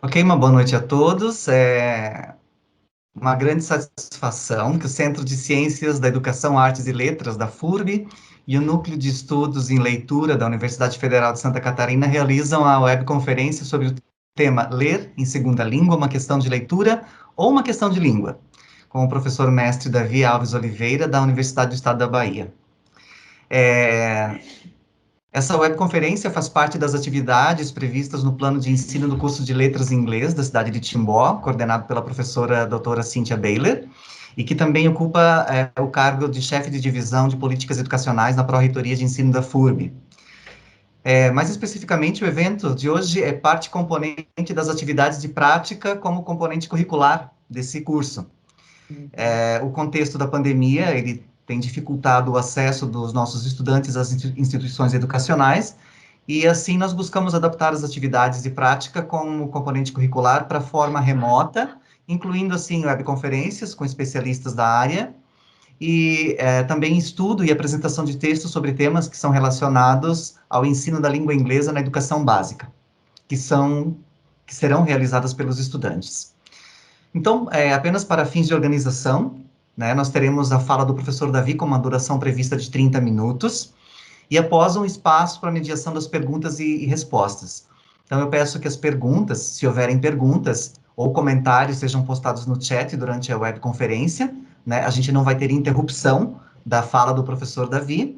Ok, uma boa noite a todos. É uma grande satisfação que o Centro de Ciências da Educação, Artes e Letras, da FURB, e o Núcleo de Estudos em Leitura da Universidade Federal de Santa Catarina realizam a webconferência sobre o tema Ler em Segunda Língua, uma questão de leitura ou uma questão de língua, com o professor mestre Davi Alves Oliveira, da Universidade do Estado da Bahia. Essa webconferência faz parte das atividades previstas no plano de ensino do curso de Letras em Inglês da cidade de Timbó, coordenado pela professora doutora Cynthia Baylor, e que também ocupa o cargo de chefe de divisão de políticas educacionais na Pró-Reitoria de Ensino da FURB. Mais especificamente, o evento de hoje é parte componente das atividades de prática como componente curricular desse curso. O contexto da pandemia, ele tem dificultado o acesso dos nossos estudantes às instituições educacionais, e assim nós buscamos adaptar as atividades de prática como componente curricular para a forma remota, incluindo, assim, webconferências com especialistas da área, e também estudo e apresentação de textos sobre temas que são relacionados ao ensino da língua inglesa na educação básica, que serão realizadas pelos estudantes. Então, apenas para fins de organização, né, nós teremos a fala do professor Davi com uma duração prevista de 30 minutos, e após um espaço para mediação das perguntas e respostas. Então, eu peço que as perguntas, se houverem perguntas, ou comentários, sejam postados no chat durante a webconferência, né, a gente não vai ter interrupção da fala do professor Davi,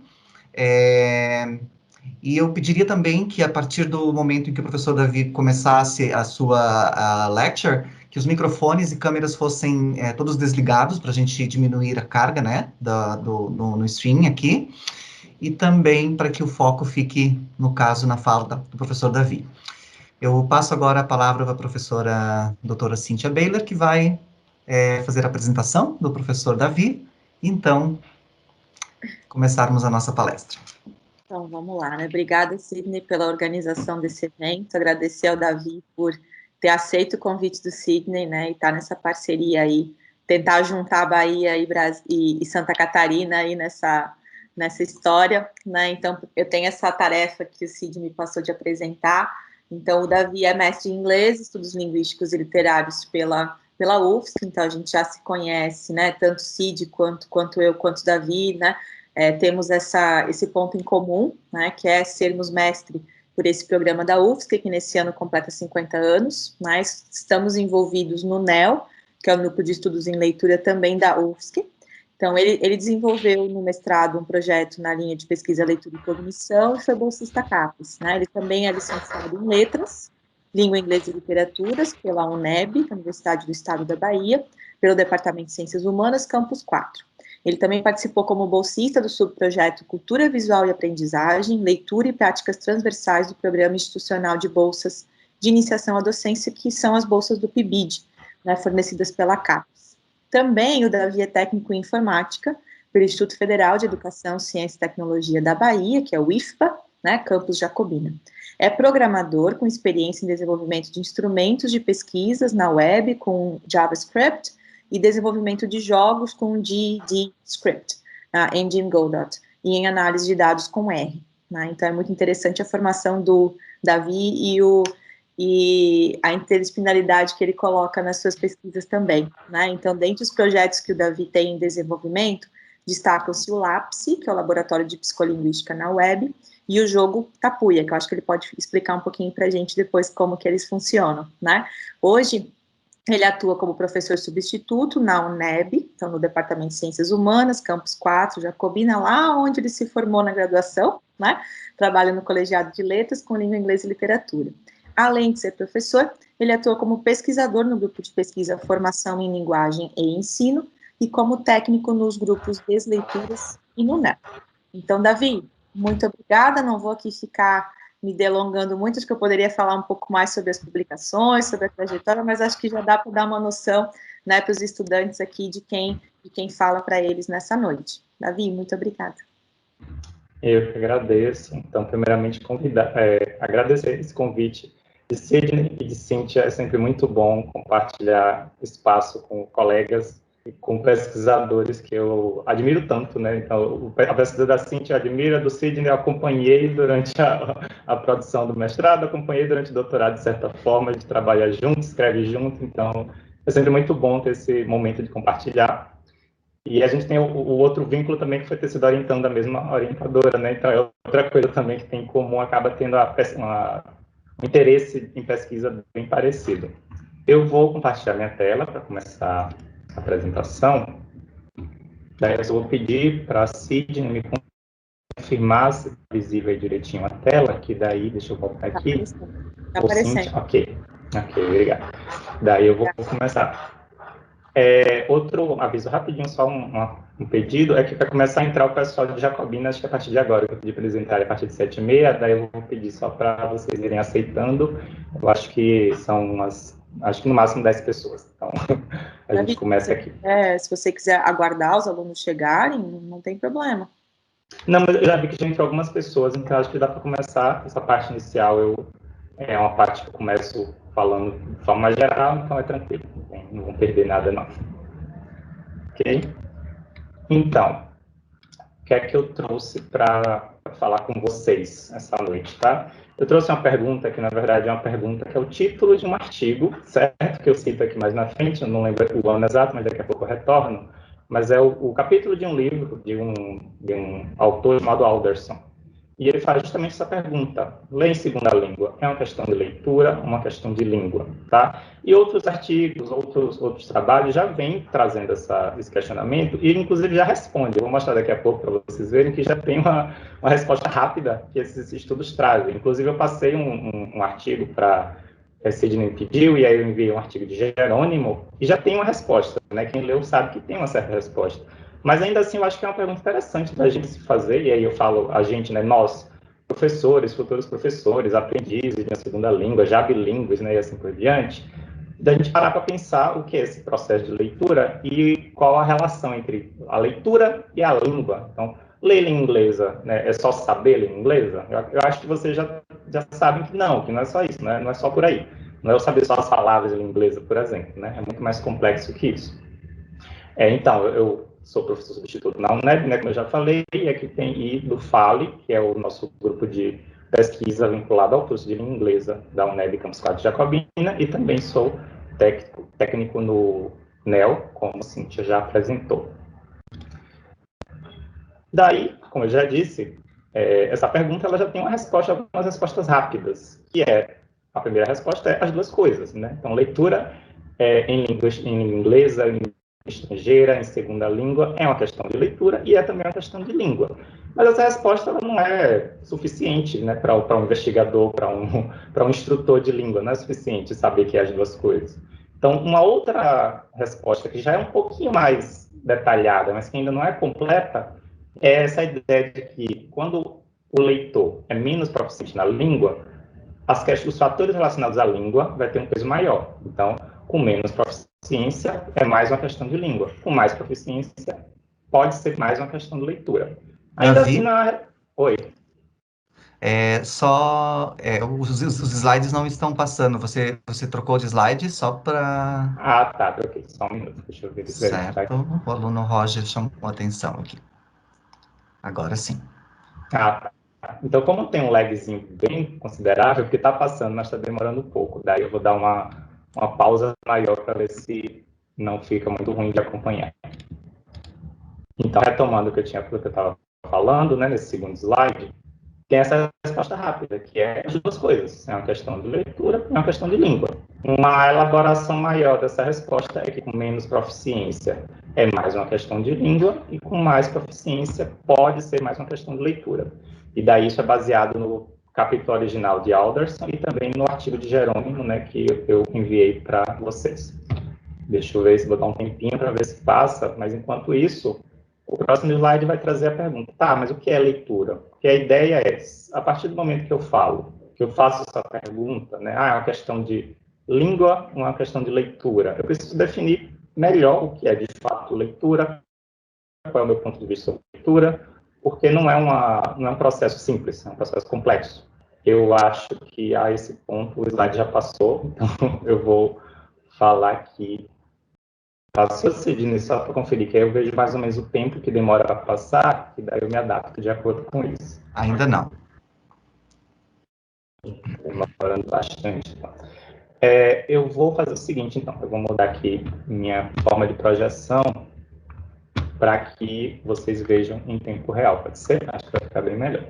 e eu pediria também que, a partir do momento em que o professor Davi começasse a sua lecture, que os microfones e câmeras fossem todos desligados, para a gente diminuir a carga, né, no streaming aqui, e também para que o foco fique, no caso, na fala do professor Davi. Eu passo agora a palavra para a professora doutora Cynthia Baylor, que vai fazer a apresentação do professor Davi, então, começarmos a nossa palestra. Então, vamos lá, né? Obrigada, Sidney, pela organização desse evento, agradecer ao Davi por ter aceito o convite do Sidney, né, e estar nessa parceria aí, tentar juntar a Bahia e Santa Catarina aí nessa história, né? Então, eu tenho essa tarefa que o Sidney me passou de apresentar. Então, o Davi é mestre em inglês, estudos linguísticos e literários pela UFSC, então a gente já se conhece, né? Tanto Sid quanto eu, quanto o Davi, né? Temos esse ponto em comum, né? Que é sermos mestre por esse programa da UFSC, que nesse ano completa 50 anos, mas estamos envolvidos no NEL, que é o Núcleo de Estudos em Leitura também da UFSC. Então, ele desenvolveu no mestrado um projeto na linha de pesquisa, leitura e cognição, e foi bolsista CAPES, né? Ele também é licenciado em Letras, Língua Inglesa e Literaturas, pela UNEB, Universidade do Estado da Bahia, pelo Departamento de Ciências Humanas, Campus 4. Ele também participou como bolsista do subprojeto Cultura Visual e Aprendizagem, Leitura e Práticas Transversais do Programa Institucional de Bolsas de Iniciação à Docência, que são as bolsas do PIBID, né, fornecidas pela CAPES. Também o Davi é técnico em informática pelo Instituto Federal de Educação, Ciência e Tecnologia da Bahia, que é o IFPA, né, Campus Jacobina. É programador com experiência em desenvolvimento de instrumentos de pesquisas na web com JavaScript e desenvolvimento de jogos com GDScript, Engine Godot, e em análise de dados com R. Né? Então é muito interessante a formação do Davi e a interdisciplinaridade que ele coloca nas suas pesquisas também, né? Então, dentre os projetos que o Davi tem em desenvolvimento, destacam-se o LAPSE, que é o Laboratório de Psicolinguística na Web, e o jogo Tapuia, que eu acho que ele pode explicar um pouquinho para a gente depois como que eles funcionam, né? Hoje, ele atua como professor substituto na UNEB, então no Departamento de Ciências Humanas, Campus 4, Jacobina, lá onde ele se formou na graduação, né? Trabalha no Colegiado de Letras com Língua Inglesa e Literatura. Além de ser professor, ele atua como pesquisador no grupo de pesquisa Formação em Linguagem e Ensino e como técnico nos grupos Desleituras e no NEP. Então, Davi, muito obrigada, não vou aqui ficar me delongando muito, acho que eu poderia falar um pouco mais sobre as publicações, sobre a trajetória, mas acho que já dá para dar uma noção, né, para os estudantes aqui de quem fala para eles nessa noite. Davi, muito obrigada. Eu que agradeço. Então, primeiramente, agradecer esse convite de Sidney e de Cynthia. É sempre muito bom compartilhar espaço com colegas com pesquisadores que eu admiro tanto, né? Então, a pesquisa da Cíntia eu admiro, a do Sidney eu acompanhei durante a produção do mestrado, acompanhei durante o doutorado, de certa forma, de trabalhar junto, escreve junto, então é sempre muito bom ter esse momento de compartilhar. E a gente tem o outro vínculo também, que foi ter sido orientando a mesma orientadora, né? Então, é outra coisa também que tem em comum, acaba tendo um interesse em pesquisa bem parecido. Eu vou compartilhar minha tela para começar a apresentação. Daí eu vou pedir para a Sidney me confirmar se está visível aí direitinho a tela, que daí, deixa eu voltar aqui. Está aparecendo. Ok, obrigado. Daí eu vou começar. Outro aviso rapidinho, só um pedido, é que para começar a entrar o pessoal de Jacobina, acho que a partir de agora, eu pedi para eles entrarem a partir de 7h30, daí eu vou pedir só para vocês irem aceitando. Eu acho que são acho que no máximo 10 pessoas. Então, a gente começa aqui. Se você quiser aguardar os alunos chegarem, não tem problema. Não, mas eu já vi que já entrou algumas pessoas, então acho que dá para começar. Essa parte inicial é uma parte que eu começo falando de forma geral, então é tranquilo, não vão perder nada não. Ok? Então, o que é que eu trouxe para falar com vocês essa noite, tá? Eu trouxe uma pergunta que, na verdade, é uma pergunta que é o título de um artigo, certo? Que eu cito aqui mais na frente, eu não lembro o ano exato, mas daqui a pouco eu retorno. Mas é o capítulo de um livro de um autor chamado Alderson. E ele faz justamente essa pergunta: ler em segunda língua é uma questão de leitura, uma questão de língua, tá? E outros artigos, outros trabalhos já vêm trazendo esse questionamento e, inclusive, já responde. Eu vou mostrar daqui a pouco para vocês verem que já tem uma resposta rápida que esses estudos trazem. Inclusive, eu passei um artigo para a Sidney pediu, e aí eu enviei um artigo de Jerônimo e já tem uma resposta, né? Quem leu sabe que tem uma certa resposta. Mas ainda assim, eu acho que é uma pergunta interessante da gente se fazer, e aí eu falo a gente, né, nós, professores, futuros professores, aprendizes de uma segunda língua, já bilíngues, né, e assim por diante, da gente parar para pensar o que é esse processo de leitura e qual a relação entre a leitura e a língua. Então, ler língua inglesa, né, é só saber língua inglesa? Eu acho que vocês já sabem que não é só isso, né, não é só por aí. Não é eu saber só as palavras de língua inglesa, por exemplo, né, é muito mais complexo que isso. Então, eu sou professor substituto na UNEB, né, como eu já falei, e aqui tem do FALE, que é o nosso grupo de pesquisa vinculado ao curso de língua inglesa da UNEB Campus 4 de Jacobina, e também sou técnico no NEL, como a Cíntia já apresentou. Daí, como eu já disse, essa pergunta ela já tem algumas respostas rápidas, que a primeira resposta é as duas coisas, né? Então, leitura em língua inglesa, em estrangeira, em segunda língua, é uma questão de leitura e é também uma questão de língua. Mas essa resposta ela não é suficiente, né, para um investigador, para um instrutor de língua, não é suficiente saber que é as duas coisas. Então, uma outra resposta que já é um pouquinho mais detalhada, mas que ainda não é completa, é essa ideia de que quando o leitor é menos proficiente na língua, os fatores relacionados à língua vai ter um peso maior. Então, com menos proficiência, é mais uma questão de língua. Com mais proficiência, pode ser mais uma questão de leitura. Ainda assim, Oi. Os slides não estão passando. Você trocou de slide só para... Tá, troquei. Só um minuto, deixa eu ver. Certo, o aluno Roger chamou a atenção aqui. Agora sim. Tá. Então, como tem um lagzinho bem considerável, porque está passando, mas está demorando um pouco, daí eu vou dar uma pausa maior para ver se não fica muito ruim de acompanhar. Então, retomando o que eu estava falando, né, nesse segundo slide, tem essa resposta rápida, que é as duas coisas. É uma questão de leitura e uma questão de língua. Uma elaboração maior dessa resposta é que com menos proficiência é mais uma questão de língua e com mais proficiência pode ser mais uma questão de leitura. E daí isso é baseado no capítulo original de Alderson e também no artigo de Jerônimo, né, que eu enviei para vocês. Deixa eu ver se botar um tempinho para ver se passa, mas enquanto isso, o próximo slide vai trazer a pergunta. Tá, mas o que é leitura? Porque a ideia é, a partir do momento que eu faço essa pergunta, né, é uma questão de língua, uma questão de leitura, eu preciso definir melhor o que é de fato leitura, qual é o meu ponto de vista sobre leitura, porque não é um processo simples, é um processo complexo. Eu acho que a esse ponto o slide já passou, então eu vou falar aqui Passou, Sidney, só para conferir, que aí eu vejo mais ou menos o tempo que demora para passar, e daí eu me adapto de acordo com isso. Ainda não. Demorando bastante. Então. Eu vou fazer o seguinte, então, eu vou mudar aqui minha forma de projeção para que vocês vejam em tempo real, pode ser? Acho que vai ficar bem melhor.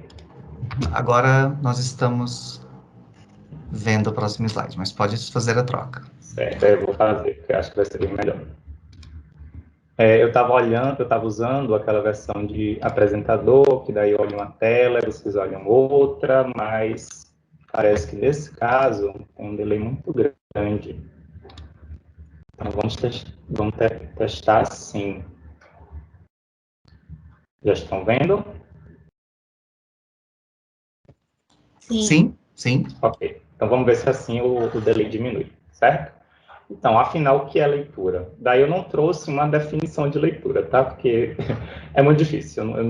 Agora nós estamos vendo o próximo slide, mas pode fazer a troca. Certo, eu vou fazer, porque acho que vai ser bem melhor. Eu estava usando aquela versão de apresentador, que daí eu olho uma tela, vocês olham outra, mas parece que nesse caso tem um delay muito grande. Então vamos testar assim. Já estão vendo? Sim, sim. Ok. Então vamos ver se assim o delay diminui, certo? Então, afinal, o que é leitura? Daí eu não trouxe uma definição de leitura, tá? Porque é muito difícil. Eu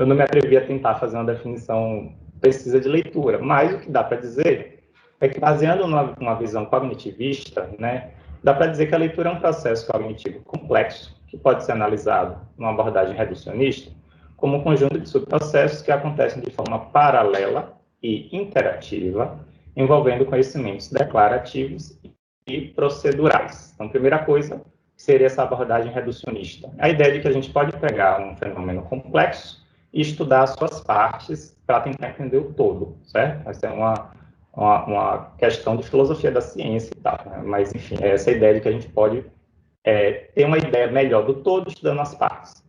não me atrevi a tentar fazer uma definição precisa de leitura. Mas o que dá para dizer é que, baseando numa visão cognitivista, né, dá para dizer que a leitura é um processo cognitivo complexo que pode ser analisado numa abordagem reducionista como um conjunto de subprocessos que acontecem de forma paralela e interativa, envolvendo conhecimentos declarativos e procedurais. Então, a primeira coisa seria essa abordagem reducionista. A ideia de que a gente pode pegar um fenômeno complexo e estudar as suas partes para tentar entender o todo, certo? Essa é uma questão de filosofia da ciência e tal, né? Mas, enfim, é essa ideia de que a gente pode ter uma ideia melhor do todo estudando as partes.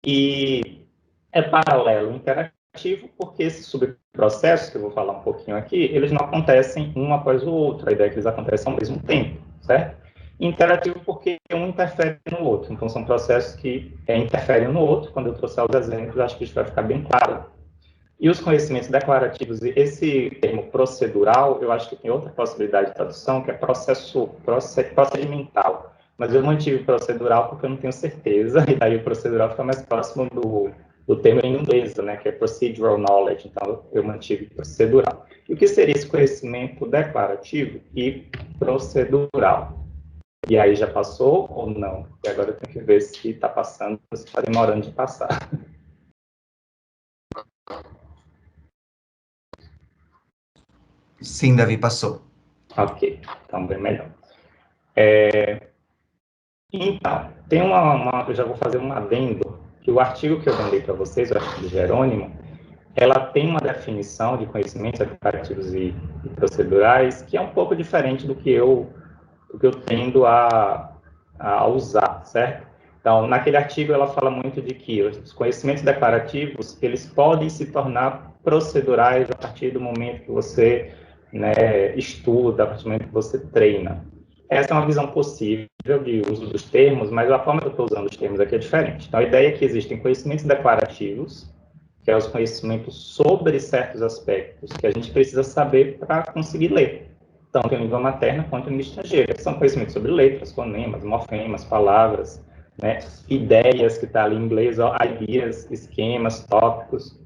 E é paralelo interativo, porque esses subprocessos, que eu vou falar um pouquinho aqui, eles não acontecem um após o outro, a ideia é que eles acontecem ao mesmo tempo, certo? Interativo porque um interfere no outro, então são processos que interferem no outro. Quando eu trouxer os exemplos, acho que isso vai ficar bem claro. E os conhecimentos declarativos, esse termo procedural, eu acho que tem outra possibilidade de tradução, que é procedimental. Mas eu mantive procedural porque eu não tenho certeza, e daí o procedural fica mais próximo do termo em inglês, né, que é procedural knowledge, então eu mantive procedural. E o que seria esse conhecimento declarativo e procedural? E aí já passou ou não? E agora eu tenho que ver se está passando, se está demorando de passar. Sim, Davi, passou. Ok, então bem melhor. Então, tem eu já vou fazer um adendo, que o artigo que eu mandei para vocês, o artigo de Jerônimo, ela tem uma definição de conhecimentos declarativos e procedurais que é um pouco diferente do que eu tendo a usar, certo? Então, naquele artigo ela fala muito de que os conhecimentos declarativos, eles podem se tornar procedurais a partir do momento que você estuda, a partir do momento que você treina. Essa é uma visão possível de uso dos termos, mas a forma que eu estou usando os termos aqui é diferente. Então, a ideia é que existem conhecimentos declarativos, que é os conhecimentos sobre certos aspectos que a gente precisa saber para conseguir ler, tanto em língua materna quanto em língua estrangeira. São conhecimentos sobre letras, fonemas, morfemas, palavras, né, ideias, que está ali em inglês, ideas, esquemas, tópicos.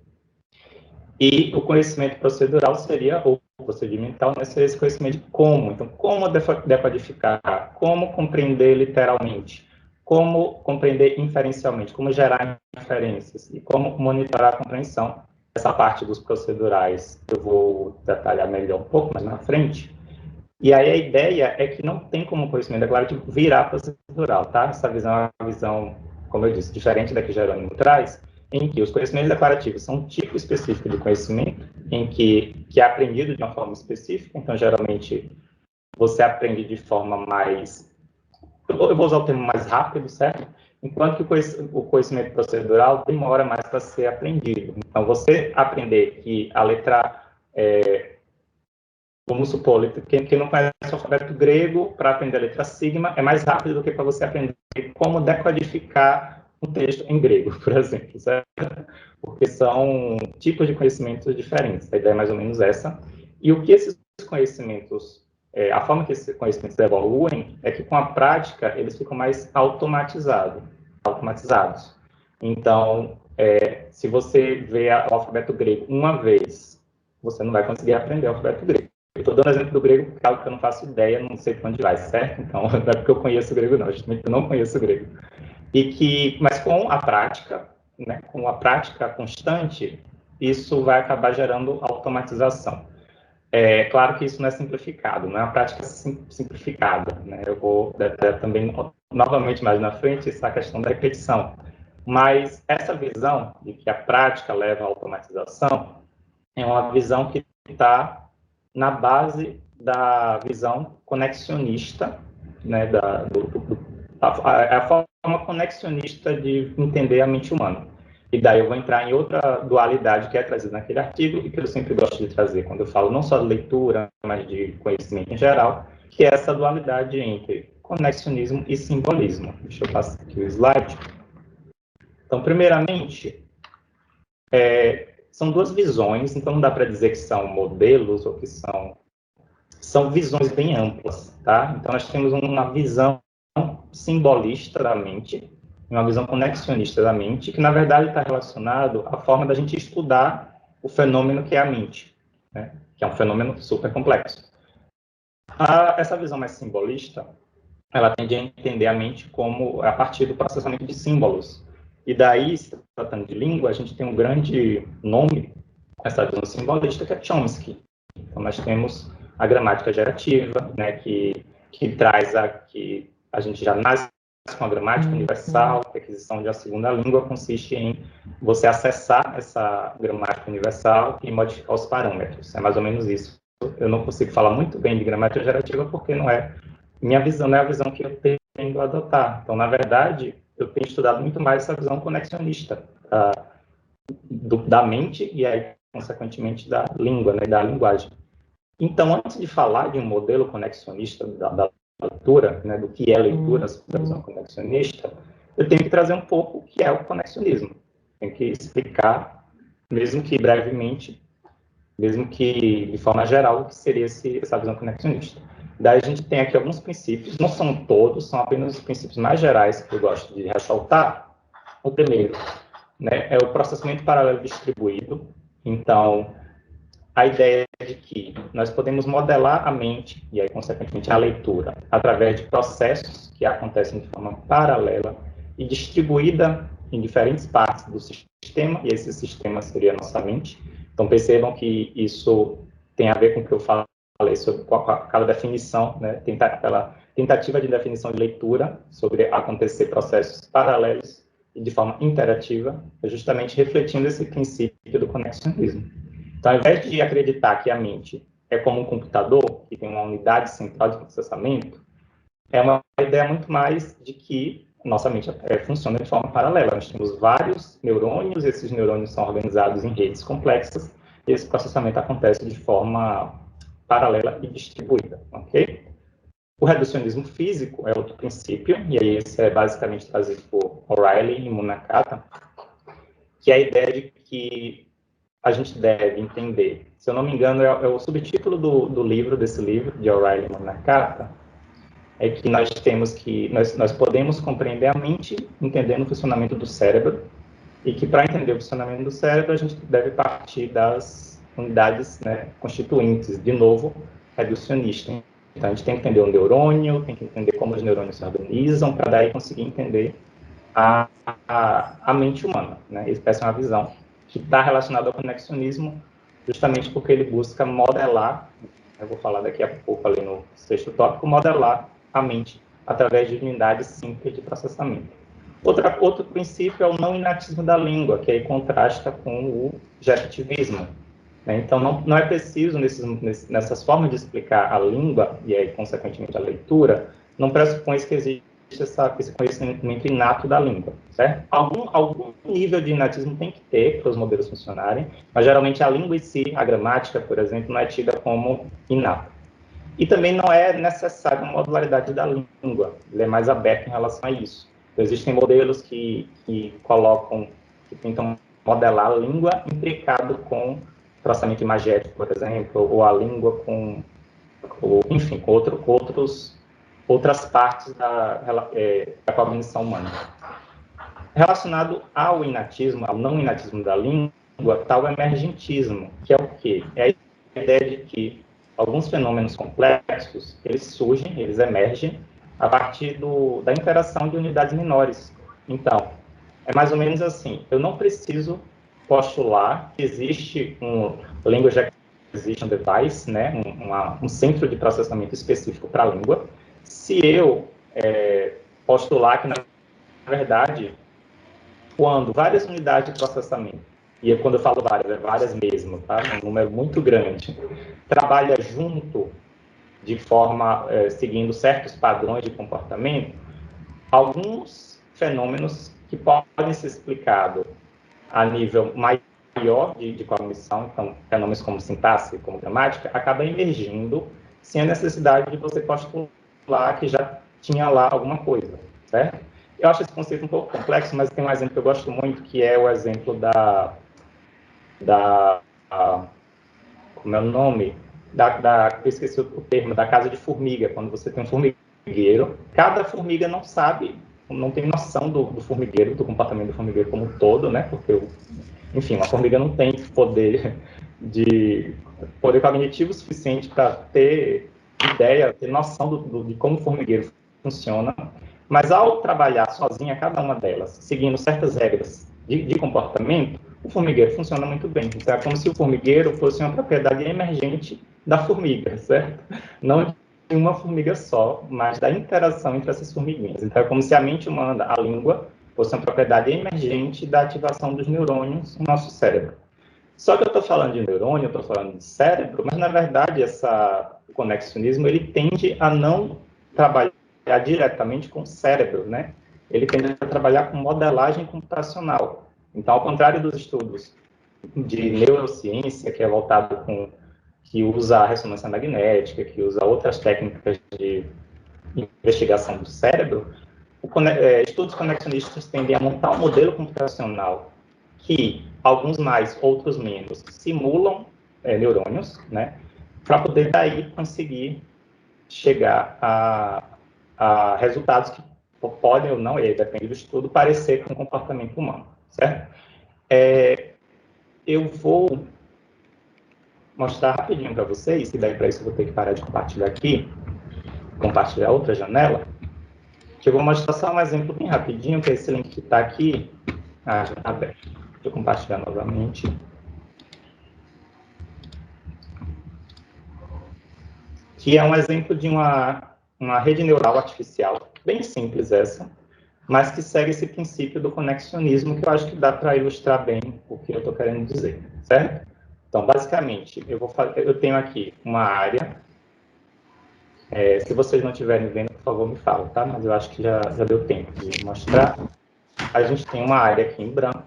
E o conhecimento procedural seria, ou procedimental, né, seria esse conhecimento de como. Então, como decodificar, como compreender literalmente, como compreender inferencialmente, como gerar inferências e como monitorar a compreensão. Essa parte dos procedurais eu vou detalhar melhor um pouco mais na frente. E aí a ideia é que não tem como conhecimento declarativo virar procedural, tá? Essa visão é uma visão, como eu disse, diferente da que Jerônimo traz, em que os conhecimentos declarativos são um tipo específico de conhecimento, em que é aprendido de uma forma específica. Então, geralmente, você aprende de forma mais... Eu vou usar o termo mais rápido, certo? Enquanto que o conhecimento procedural demora mais para ser aprendido. Então, você aprender que a letra... Vamos supor, quem não conhece o alfabeto grego, para aprender a letra sigma, é mais rápido do que para você aprender como decodificar um texto em grego, por exemplo, certo? Porque são tipos de conhecimentos diferentes. A ideia é mais ou menos essa. E o que esses conhecimentos, a forma que esses conhecimentos evoluem, é que com a prática eles ficam mais automatizados. Então, se você vê o alfabeto grego uma vez, você não vai conseguir aprender o alfabeto grego. estou dando exemplo do grego porque é algo que eu não faço ideia, não sei para onde vai, certo? Então, não é porque eu conheço o grego, não, justamente eu não conheço o grego. Mas com a prática, né, com a prática constante, isso vai acabar gerando automatização. É claro que isso não é simplificado, não é uma prática simplificada, né? Eu vou também, novamente, mais na frente, essa questão da repetição. Mas essa visão de que a prática leva à automatização é uma visão que está na base da visão conexionista, né, a forma conexionista de entender a mente humana. E daí eu vou entrar em outra dualidade que é trazida naquele artigo e que eu sempre gosto de trazer quando eu falo não só de leitura, mas de conhecimento em geral, que é essa dualidade entre conexionismo e simbolismo. Deixa eu passar aqui o slide. Então, primeiramente, são duas visões, então não dá para dizer que são modelos ou que são visões bem amplas, tá? Então, nós temos uma visão simbolista da mente, uma visão conexionista da mente, que, na verdade, está relacionado à forma da gente estudar o fenômeno que é a mente, né? Que é um fenômeno super complexo. Essa visão mais simbolista, ela tende a entender a mente como a partir do processamento de símbolos. E daí, se tratando de língua, a gente tem um grande nome, essa visão simbolista, que é Chomsky. Então, nós temos a gramática gerativa, né, que traz que a gente já nasce com a gramática universal, que a aquisição de uma segunda língua consiste em você acessar essa gramática universal e modificar os parâmetros. É mais ou menos isso. Eu não consigo falar muito bem de gramática gerativa porque não é minha visão, não é a visão que eu tendo a adotar. Então, na verdade, eu tenho estudado muito mais essa visão conexionista da mente e aí, consequentemente, da língua, né, da linguagem. Então, antes de falar de um modelo conexionista da leitura, né, do que é leitura, da visão conexionista, eu tenho que trazer um pouco o que é o conexionismo. Tenho que explicar, mesmo que brevemente, mesmo que de forma geral, o que seria essa visão conexionista. Daí a gente tem aqui alguns princípios, não são todos, são apenas os princípios mais gerais que eu gosto de ressaltar. O primeiro, né, é o processamento paralelo distribuído. Então, a ideia é de que nós podemos modelar a mente, e aí, consequentemente, a leitura, através de processos que acontecem de forma paralela e distribuída em diferentes partes do sistema, e esse sistema seria a nossa mente. Então, percebam que isso tem a ver com o que eu falei sobre aquela definição, né, aquela tentativa de definição de leitura sobre acontecer processos paralelos e de forma interativa, justamente refletindo esse princípio do conexionismo. Então, ao invés de acreditar que a mente é como um computador, que tem uma unidade central de processamento, é uma ideia muito mais de que nossa mente funciona de forma paralela. Nós temos vários neurônios, esses neurônios são organizados em redes complexas, e esse processamento acontece de forma paralela e distribuída, ok? O reducionismo físico é outro princípio, e aí esse é basicamente trazido por O'Reilly e Munakata, que é a ideia de que a gente deve entender. Se eu não me engano, é o subtítulo desse livro, de O'Reilly e Munakata, é que nós podemos compreender a mente entendendo o funcionamento do cérebro, e que para entender o funcionamento do cérebro, a gente deve partir das unidades, né, constituintes, de novo, reducionista. Então, a gente tem que entender o neurônio, tem que entender como os neurônios se organizam, para daí conseguir entender a mente humana, né? Essa é uma visão que está relacionada ao conexionismo, justamente porque ele busca modelar, eu vou falar daqui a pouco ali no sexto tópico, modelar a mente através de unidades simples de processamento. Outro princípio é o não inatismo da língua, que aí contrasta com o gerativismo, né? Então, não é preciso, nessas formas de explicar a língua, e aí, consequentemente, a leitura, não pressupõe que existe esse conhecimento inato da língua, certo? Algum nível de inatismo tem que ter para os modelos funcionarem, mas geralmente a língua em si, a gramática, por exemplo, não é tida como inata. E também não é necessária uma modularidade da língua, ele é mais aberto em relação a isso. Então, existem modelos que tentam modelar a língua implicado com processamento imagético, por exemplo, ou a língua enfim, com outras partes da cognição humana. Relacionado ao inatismo, ao não inatismo da língua, está o emergentismo, que é o quê? É a ideia de que alguns fenômenos complexos, eles surgem, eles emergem a partir da interação de unidades menores. Então, é mais ou menos assim, eu não preciso postular que existe um Language Acquisition Device, né, um centro de processamento específico para a língua, se eu postular que, na verdade, quando várias unidades de processamento, e quando eu falo várias, é várias mesmo, tá? Um número muito grande, trabalha junto de forma, seguindo certos padrões de comportamento, alguns fenômenos que podem ser explicados a nível maior de cognição, então, fenômenos como sintaxe, como gramática, acabam emergindo sem a necessidade de você postular que já tinha lá alguma coisa, certo? Eu acho esse conceito um pouco complexo, mas tem um exemplo que eu gosto muito, que é o exemplo como é o nome? Eu esqueci o termo, da casa de formiga, quando você tem um formigueiro, cada formiga não sabe, não tem noção do formigueiro, do comportamento do formigueiro como um todo, né? Porque, enfim, uma formiga não tem poder cognitivo suficiente para ter ideia, ter noção de como o formigueiro funciona, mas ao trabalhar sozinha cada uma delas, seguindo certas regras de comportamento, o formigueiro funciona muito bem. Então, é como se o formigueiro fosse uma propriedade emergente da formiga, certo? Não de uma formiga só, mas da interação entre essas formiguinhas. Então, é como se a mente humana, a língua, fosse uma propriedade emergente da ativação dos neurônios no nosso cérebro. Só que eu estou falando de neurônio, eu estou falando de cérebro, mas, na verdade, o conexionismo, ele tende a não trabalhar diretamente com o cérebro, né? Ele tende a trabalhar com modelagem computacional. Então, ao contrário dos estudos de neurociência, que é voltado que usa a ressonância magnética, que usa outras técnicas de investigação do cérebro, estudos conexionistas tendem a montar um modelo computacional que, alguns mais, outros menos, simulam neurônios, né, para poder daí conseguir chegar a resultados que podem ou não, e aí depende do estudo, parecer com o comportamento humano, certo? Eu vou mostrar rapidinho para vocês, e daí para isso eu vou ter que parar de compartilhar aqui, compartilhar outra janela, que eu vou mostrar só um exemplo bem rapidinho, que é esse link que está aqui. Já está aberto. Deixa eu compartilhar novamente. Que é um exemplo de uma rede neural artificial, bem simples essa, mas que segue esse princípio do conexionismo, que eu acho que dá para ilustrar bem o que eu estou querendo dizer, certo? Então, basicamente, eu tenho aqui uma área. Se vocês não estiverem vendo, por favor, me falem, tá? Mas eu acho que já deu tempo de mostrar. A gente tem uma área aqui em branco.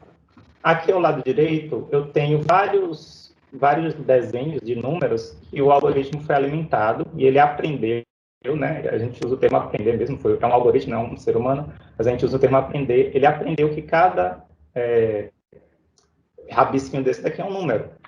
Aqui ao lado direito, eu tenho vários desenhos de números que o algoritmo foi alimentado e ele aprendeu, né? A gente usa o termo aprender mesmo, é um algoritmo, não é um ser humano, mas a gente usa o termo aprender. Ele aprendeu que cada rabisquinho desse daqui é um número.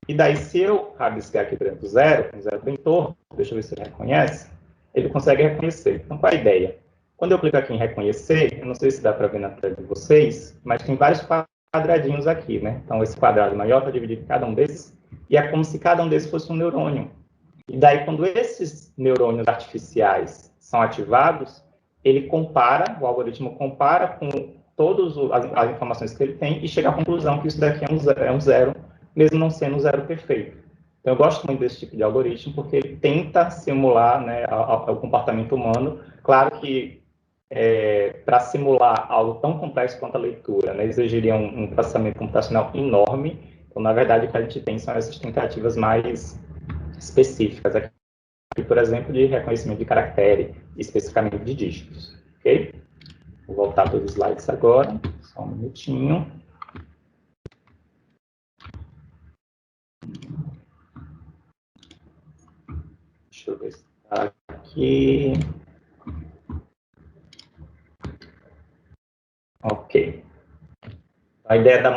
E daí, se eu rabiscar aqui, por exemplo, zero, com zero bem torto, deixa eu ver se ele reconhece, ele consegue reconhecer. Então, qual é a ideia? Quando eu clico aqui em reconhecer, eu não sei se dá para ver na tela de vocês, mas tem vários quadradinhos aqui, né? Então, esse quadrado maior está dividido em cada um desses, e é como se cada um desses fosse um neurônio. E daí, quando esses neurônios artificiais são ativados, ele compara, o algoritmo compara com todas as informações que ele tem e chega à conclusão que isso daqui é um zero, mesmo não sendo um zero perfeito. Então, eu gosto muito desse tipo de algoritmo, porque ele tenta simular, né, o comportamento humano. Claro que, para simular algo tão complexo quanto a leitura, né, exigiria um processamento computacional enorme. Então, na verdade, o que a gente tem são essas tentativas mais específicas. Aqui, por exemplo, de reconhecimento de caractere, especificamente de dígitos. Ok? Vou voltar para os slides agora, só um minutinho. Deixa eu ver se está aqui. Ok. A ideia da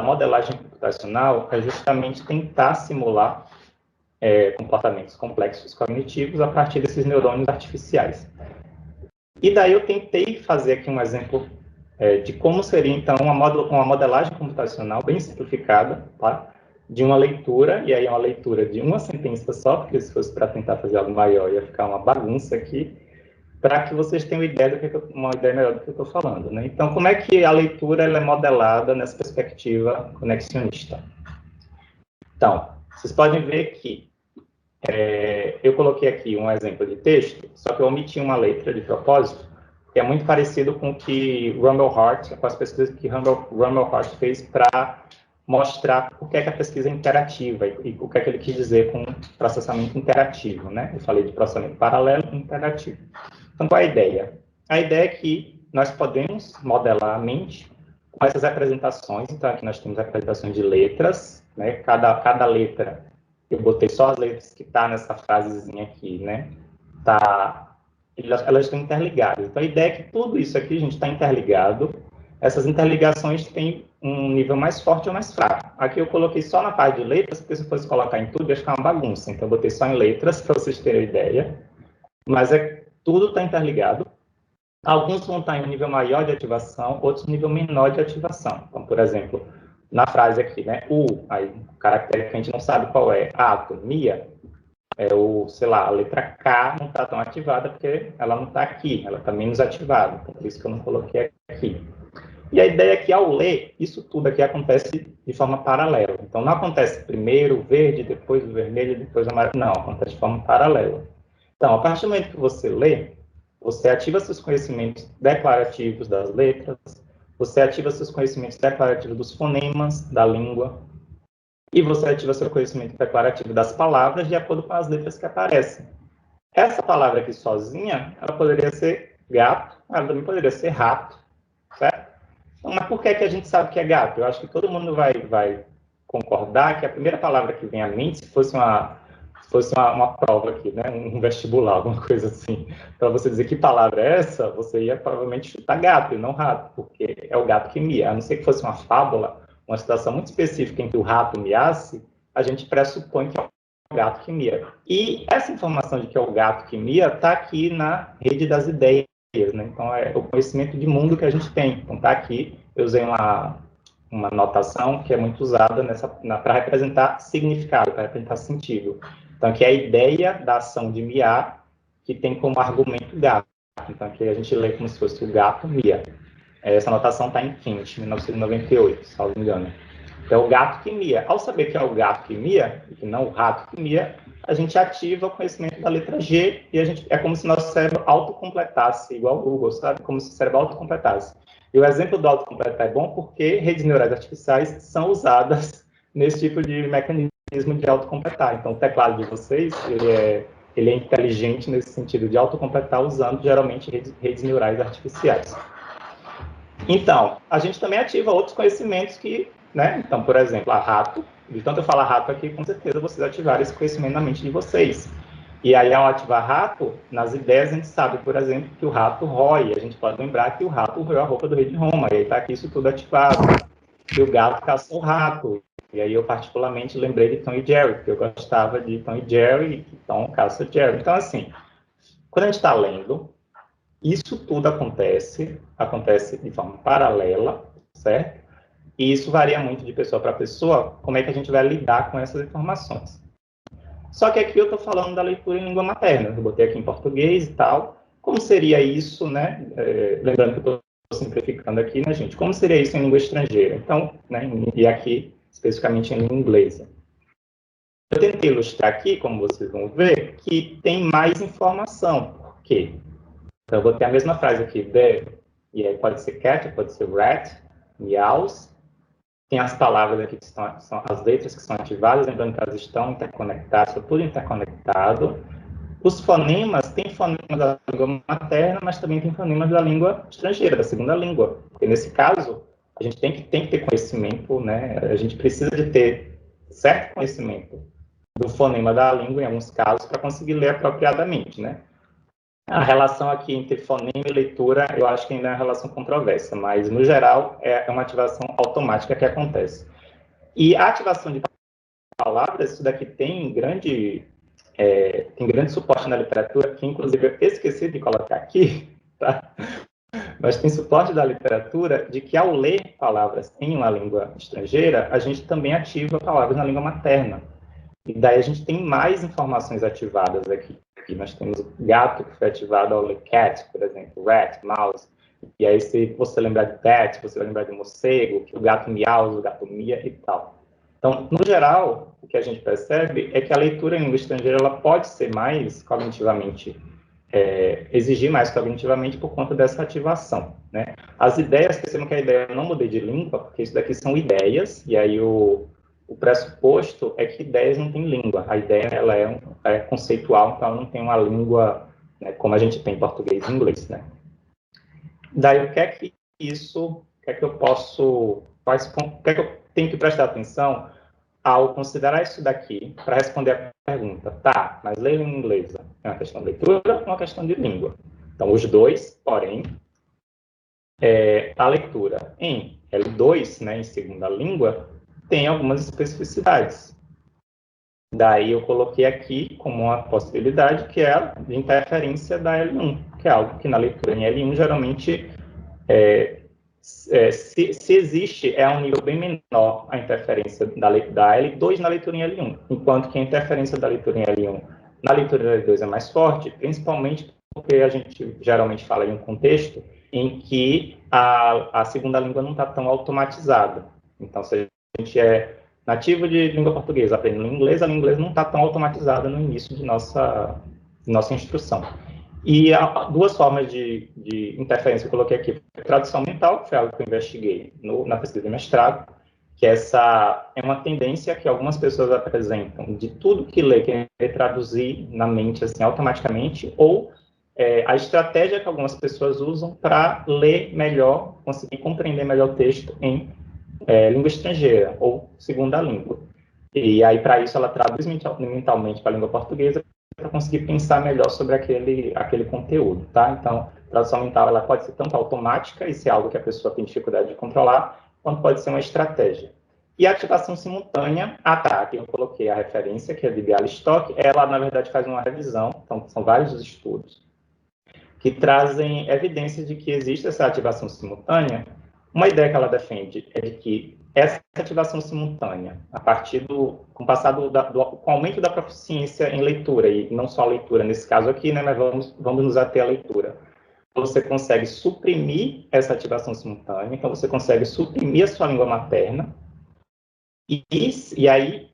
modelagem computacional é justamente tentar simular comportamentos complexos cognitivos a partir desses neurônios artificiais. E daí eu tentei fazer aqui um exemplo de como seria, então, uma modelagem computacional bem simplificada, tá? de uma leitura, e aí é uma leitura de uma sentença só, porque se fosse para tentar fazer algo maior ia ficar uma bagunça aqui, para que vocês tenham uma ideia melhor do que eu estou falando, né? Então, como é que a leitura ela é modelada nessa perspectiva conexionista? Então, vocês podem ver que eu coloquei aqui um exemplo de texto, só que eu omiti uma letra de propósito, que é muito parecido com o que Rumelhart, com as pesquisas que Rumelhart fez para mostrar o que é que a pesquisa é interativa e o que é que ele quis dizer com processamento interativo, né? Eu falei de processamento paralelo e interativo. Então, qual é a ideia? A ideia é que nós podemos modelar a mente com essas representações. Então, aqui nós temos representações de letras, né? Cada letra, eu botei só as letras que estão nessa frasezinha aqui, né? Elas estão interligadas. Então, a ideia é que tudo isso aqui, a gente está interligado. Essas interligações têm um nível mais forte ou mais fraco. Aqui eu coloquei só na parte de letras, porque se eu fosse colocar em tudo, ia ficar uma bagunça. Então, eu botei só em letras, para vocês terem ideia. Mas tudo está interligado. Alguns vão estar em um nível maior de ativação, outros em um nível menor de ativação. Então, por exemplo, na frase aqui, né? Aí, o caractere que a gente não sabe qual é. Ato, Mia, sei lá, a letra K não está tão ativada porque ela não está aqui, ela está menos ativada. Então, por isso que eu não coloquei aqui. E a ideia é que, ao ler, isso tudo aqui acontece de forma paralela. Então, não acontece primeiro o verde, depois o vermelho, depois o amarelo. Não, acontece de forma paralela. Então, a partir do momento que você lê, você ativa seus conhecimentos declarativos das letras, você ativa seus conhecimentos declarativos dos fonemas da língua, e você ativa seu conhecimento declarativo das palavras de acordo com as letras que aparecem. Essa palavra aqui sozinha, ela poderia ser gato, ela também poderia ser rato, certo? Então, mas por que a gente sabe que é gato? Eu acho que todo mundo vai concordar que a primeira palavra que vem à mente, se fosse uma prova aqui, né? Um vestibular, alguma coisa assim, para você dizer que palavra é essa, você ia provavelmente chutar gato e não rato, porque é o gato que mia. A não ser que fosse uma fábula, uma situação muito específica em que o rato miasse, a gente pressupõe que é o gato que mia. E essa informação de que é o gato que mia está aqui na rede das ideias, né? Então, é o conhecimento de mundo que a gente tem. Então, está aqui, eu usei uma notação que é muito usada para representar significado, para representar sentido. Então, aqui é a ideia da ação de miar, que tem como argumento gato. Então, aqui a gente lê como se fosse o gato mia. Essa anotação está em Kent, 1998, se não me engano. Então, é o gato que mia. Ao saber que é o gato que mia, e não o rato que mia, a gente ativa o conhecimento da letra G, e é como se nosso cérebro autocompletasse, igual o Google, sabe? Como se o cérebro autocompletasse. E o exemplo do autocompletar é bom porque redes neurais artificiais são usadas nesse tipo de mecanismo de autocompletar. Então, o teclado de vocês, ele é inteligente nesse sentido de autocompletar, usando, geralmente, redes neurais artificiais. Então, a gente também ativa outros conhecimentos que, né? Então, por exemplo, a rato, de tanto eu falar rato aqui, com certeza vocês ativaram esse conhecimento na mente de vocês. E aí, ao ativar rato, nas ideias a gente sabe, por exemplo, que o rato rói. A gente pode lembrar que o rato roeu a roupa do rei de Roma. E aí está aqui isso tudo ativado. E o gato caçou o rato. E aí eu particularmente lembrei de Tom e Jerry, porque eu gostava de Tom e Jerry, e que Tom caça Jerry. Então, assim, quando a gente está lendo, isso tudo acontece de forma paralela, certo? E isso varia muito de pessoa para pessoa, como é que a gente vai lidar com essas informações. Só que aqui eu estou falando da leitura em língua materna, eu botei aqui em português e tal. Como seria isso, né? Lembrando que eu estou simplificando aqui, né, gente? Como seria isso em língua estrangeira? Então, né, e aqui, especificamente em língua inglesa. Eu tentei ilustrar aqui, como vocês vão ver, que tem mais informação. Por quê? Então, eu botei a mesma frase aqui, the, e aí pode ser cat, pode ser rat, meows. Tem as palavras aqui que são as letras que são ativadas, lembrando que elas estão interconectadas, tudo interconectado. Os fonemas, tem fonemas da língua materna, mas também tem fonemas da língua estrangeira, da segunda língua. Porque nesse caso, a gente tem que ter conhecimento, né? A gente precisa de ter certo conhecimento do fonema da língua, em alguns casos, para conseguir ler apropriadamente, né? A relação aqui entre fonema e leitura, eu acho que ainda é uma relação controversa, mas, no geral, é uma ativação automática que acontece. E a ativação de palavras, isso daqui tem grande suporte na literatura, que, inclusive, eu esqueci de colocar aqui, tá? mas tem suporte da literatura de que, ao ler palavras em uma língua estrangeira, a gente também ativa palavras na língua materna. E daí a gente tem mais informações ativadas aqui. Aqui nós temos o gato, que foi ativado ao ler cat, por exemplo, rat, mouse. E aí, se você lembrar de bat, você vai lembrar de morcego, que o gato miausa, o gato mia e tal. Então, no geral, o que a gente percebe é que a leitura em língua estrangeira ela pode ser mais cognitivamente, exigir mais cognitivamente por conta dessa ativação, né? As ideias, percebam que a ideia eu não mudei de língua, porque isso daqui são ideias, e aí o pressuposto é que ideias não têm língua. A ideia ela é conceitual, então ela não tem uma língua, né, como a gente tem em português e inglês, né? Daí, o que é que eu posso, o que é que eu tenho que prestar atenção ao considerar isso daqui para responder a pergunta, tá, mas ler em inglês é uma questão de leitura ou uma questão de língua? Então, os dois, porém, a leitura em L2, né, em segunda língua, tem algumas especificidades. Daí eu coloquei aqui como uma possibilidade que é a de interferência da L1, que é algo que na leitura em L1 geralmente se existe, é a um nível bem menor a interferência da L2 na leitura em L1, enquanto que a interferência da leitura em L1 na leitura em L2 é mais forte, principalmente porque a gente geralmente fala em um contexto em que a segunda língua não está tão automatizada. Então, se a gente é nativo de língua portuguesa, aprendendo inglês, a língua inglesa não está tão automatizada no início de nossa instrução. E há duas formas de interferência que eu coloquei aqui. Tradução mental, que foi algo que eu investiguei na pesquisa de mestrado, que essa é uma tendência que algumas pessoas apresentam de tudo que lê, querer traduzir na mente assim, automaticamente, ou a estratégia que algumas pessoas usam para ler melhor, conseguir compreender melhor o texto em língua estrangeira, ou segunda língua. E aí, para isso, ela traduz mentalmente para a língua portuguesa, para conseguir pensar melhor sobre aquele conteúdo, tá? Então, tradução mental, ela pode ser tanto automática, isso é algo que a pessoa tem dificuldade de controlar, quanto pode ser uma estratégia. E a ativação simultânea, aqui eu coloquei a referência, que é de Bialystok, ela, na verdade, faz uma revisão, então, são vários os estudos, que trazem evidências de que existe essa ativação simultânea. Uma ideia que ela defende é de que essa ativação simultânea, a partir com o aumento da proficiência em leitura, e não só a leitura nesse caso aqui, né, mas vamos nos ater à leitura, você consegue suprimir essa ativação simultânea, então você consegue suprimir a sua língua materna, e aí,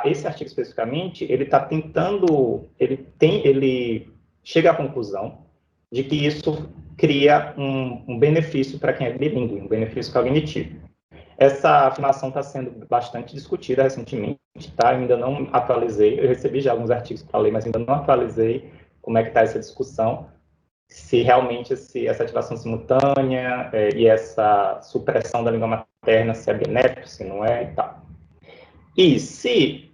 esse artigo especificamente, ele está tentando, ele chega à conclusão de que isso cria um benefício para quem é bilíngue, um benefício cognitivo. Essa afirmação está sendo bastante discutida recentemente, tá? Eu ainda não atualizei, eu recebi já alguns artigos para ler, mas ainda não atualizei como é que está essa discussão, se realmente essa ativação simultânea e essa supressão da língua materna, se é benéfico, se não é e tal. E se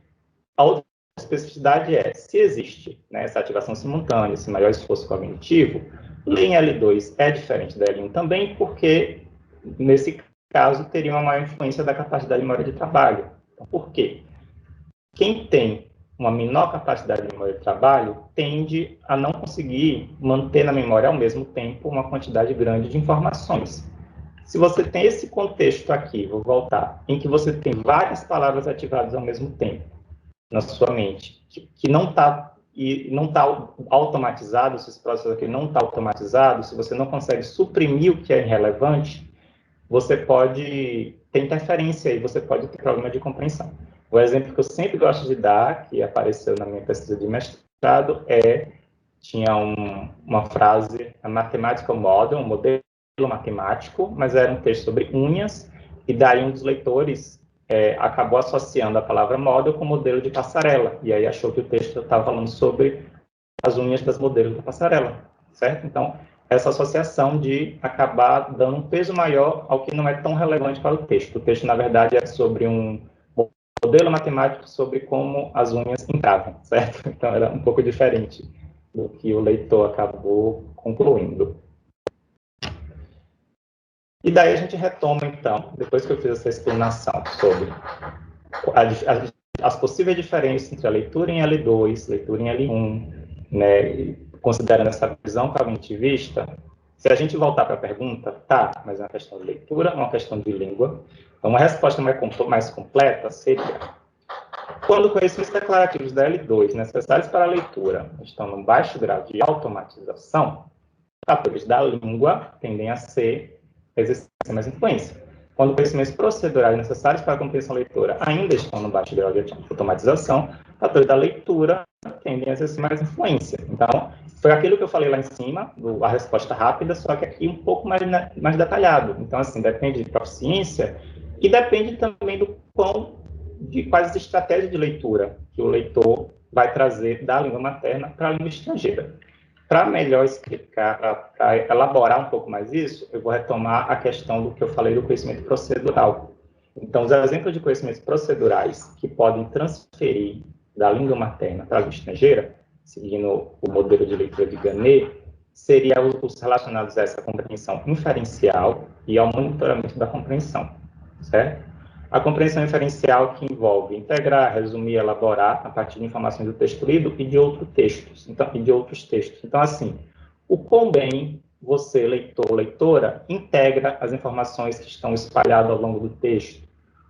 a outra especificidade se existe, né, essa ativação simultânea, esse maior esforço cognitivo, ler em L2 é diferente da L1 também, porque, nesse caso, teria uma maior influência da capacidade de memória de trabalho. Então, por quê? Quem tem uma menor capacidade de memória de trabalho tende a não conseguir manter na memória, ao mesmo tempo, uma quantidade grande de informações. Se você tem esse contexto aqui, vou voltar, em que você tem várias palavras ativadas ao mesmo tempo na sua mente, que não está automatizado, se esse processo aqui não está automatizado, se você não consegue suprimir o que é irrelevante, você pode ter interferência e você pode ter problema de compreensão. O exemplo que eu sempre gosto de dar, que apareceu na minha pesquisa de mestrado, tinha uma frase, a mathematical model, um modelo matemático, mas era um texto sobre unhas, e daí um dos leitores acabou associando a palavra model com modelo de passarela, e aí achou que o texto estava falando sobre as unhas das modelos da passarela, certo? Então, essa associação de acabar dando um peso maior ao que não é tão relevante para o texto. O texto, na verdade, é sobre um modelo matemático sobre como as unhas entravam, certo? Então, era um pouco diferente do que o leitor acabou concluindo. E daí a gente retoma, então, depois que eu fiz essa explanação sobre as possíveis diferenças entre a leitura em L2, leitura em L1, né, considerando essa visão cognitivista, Se a gente voltar para a pergunta, tá, mas é uma questão de leitura, uma questão de língua. Então, uma resposta mais completa seria: quando conhecimentos declarativos da L2 necessários para a leitura estão num baixo grau de automatização, fatores da língua tendem a exercer mais influência. Quando conhecimentos procedurais necessários para a compreensão leitora ainda estão no baixo grau de automatização, fatores da leitura tendem a exercer mais influência. Então, foi aquilo que eu falei lá em cima, a resposta rápida, só que aqui um pouco mais detalhado. Então, assim, depende de proficiência e depende também de quais estratégias de leitura que o leitor vai trazer da língua materna para a língua estrangeira. Para melhor explicar, para elaborar um pouco mais isso, eu vou retomar a questão do que eu falei do conhecimento procedural. Então, os exemplos de conhecimentos procedurais que podem transferir da língua materna para a língua estrangeira, seguindo o modelo de leitura de Ganet, seriam os relacionados a essa compreensão inferencial e ao monitoramento da compreensão, certo? A compreensão inferencial que envolve integrar, resumir, elaborar a partir de informações do texto lido e de outros textos. Então, assim, o quão bem você, leitor ou leitora, integra as informações que estão espalhadas ao longo do texto,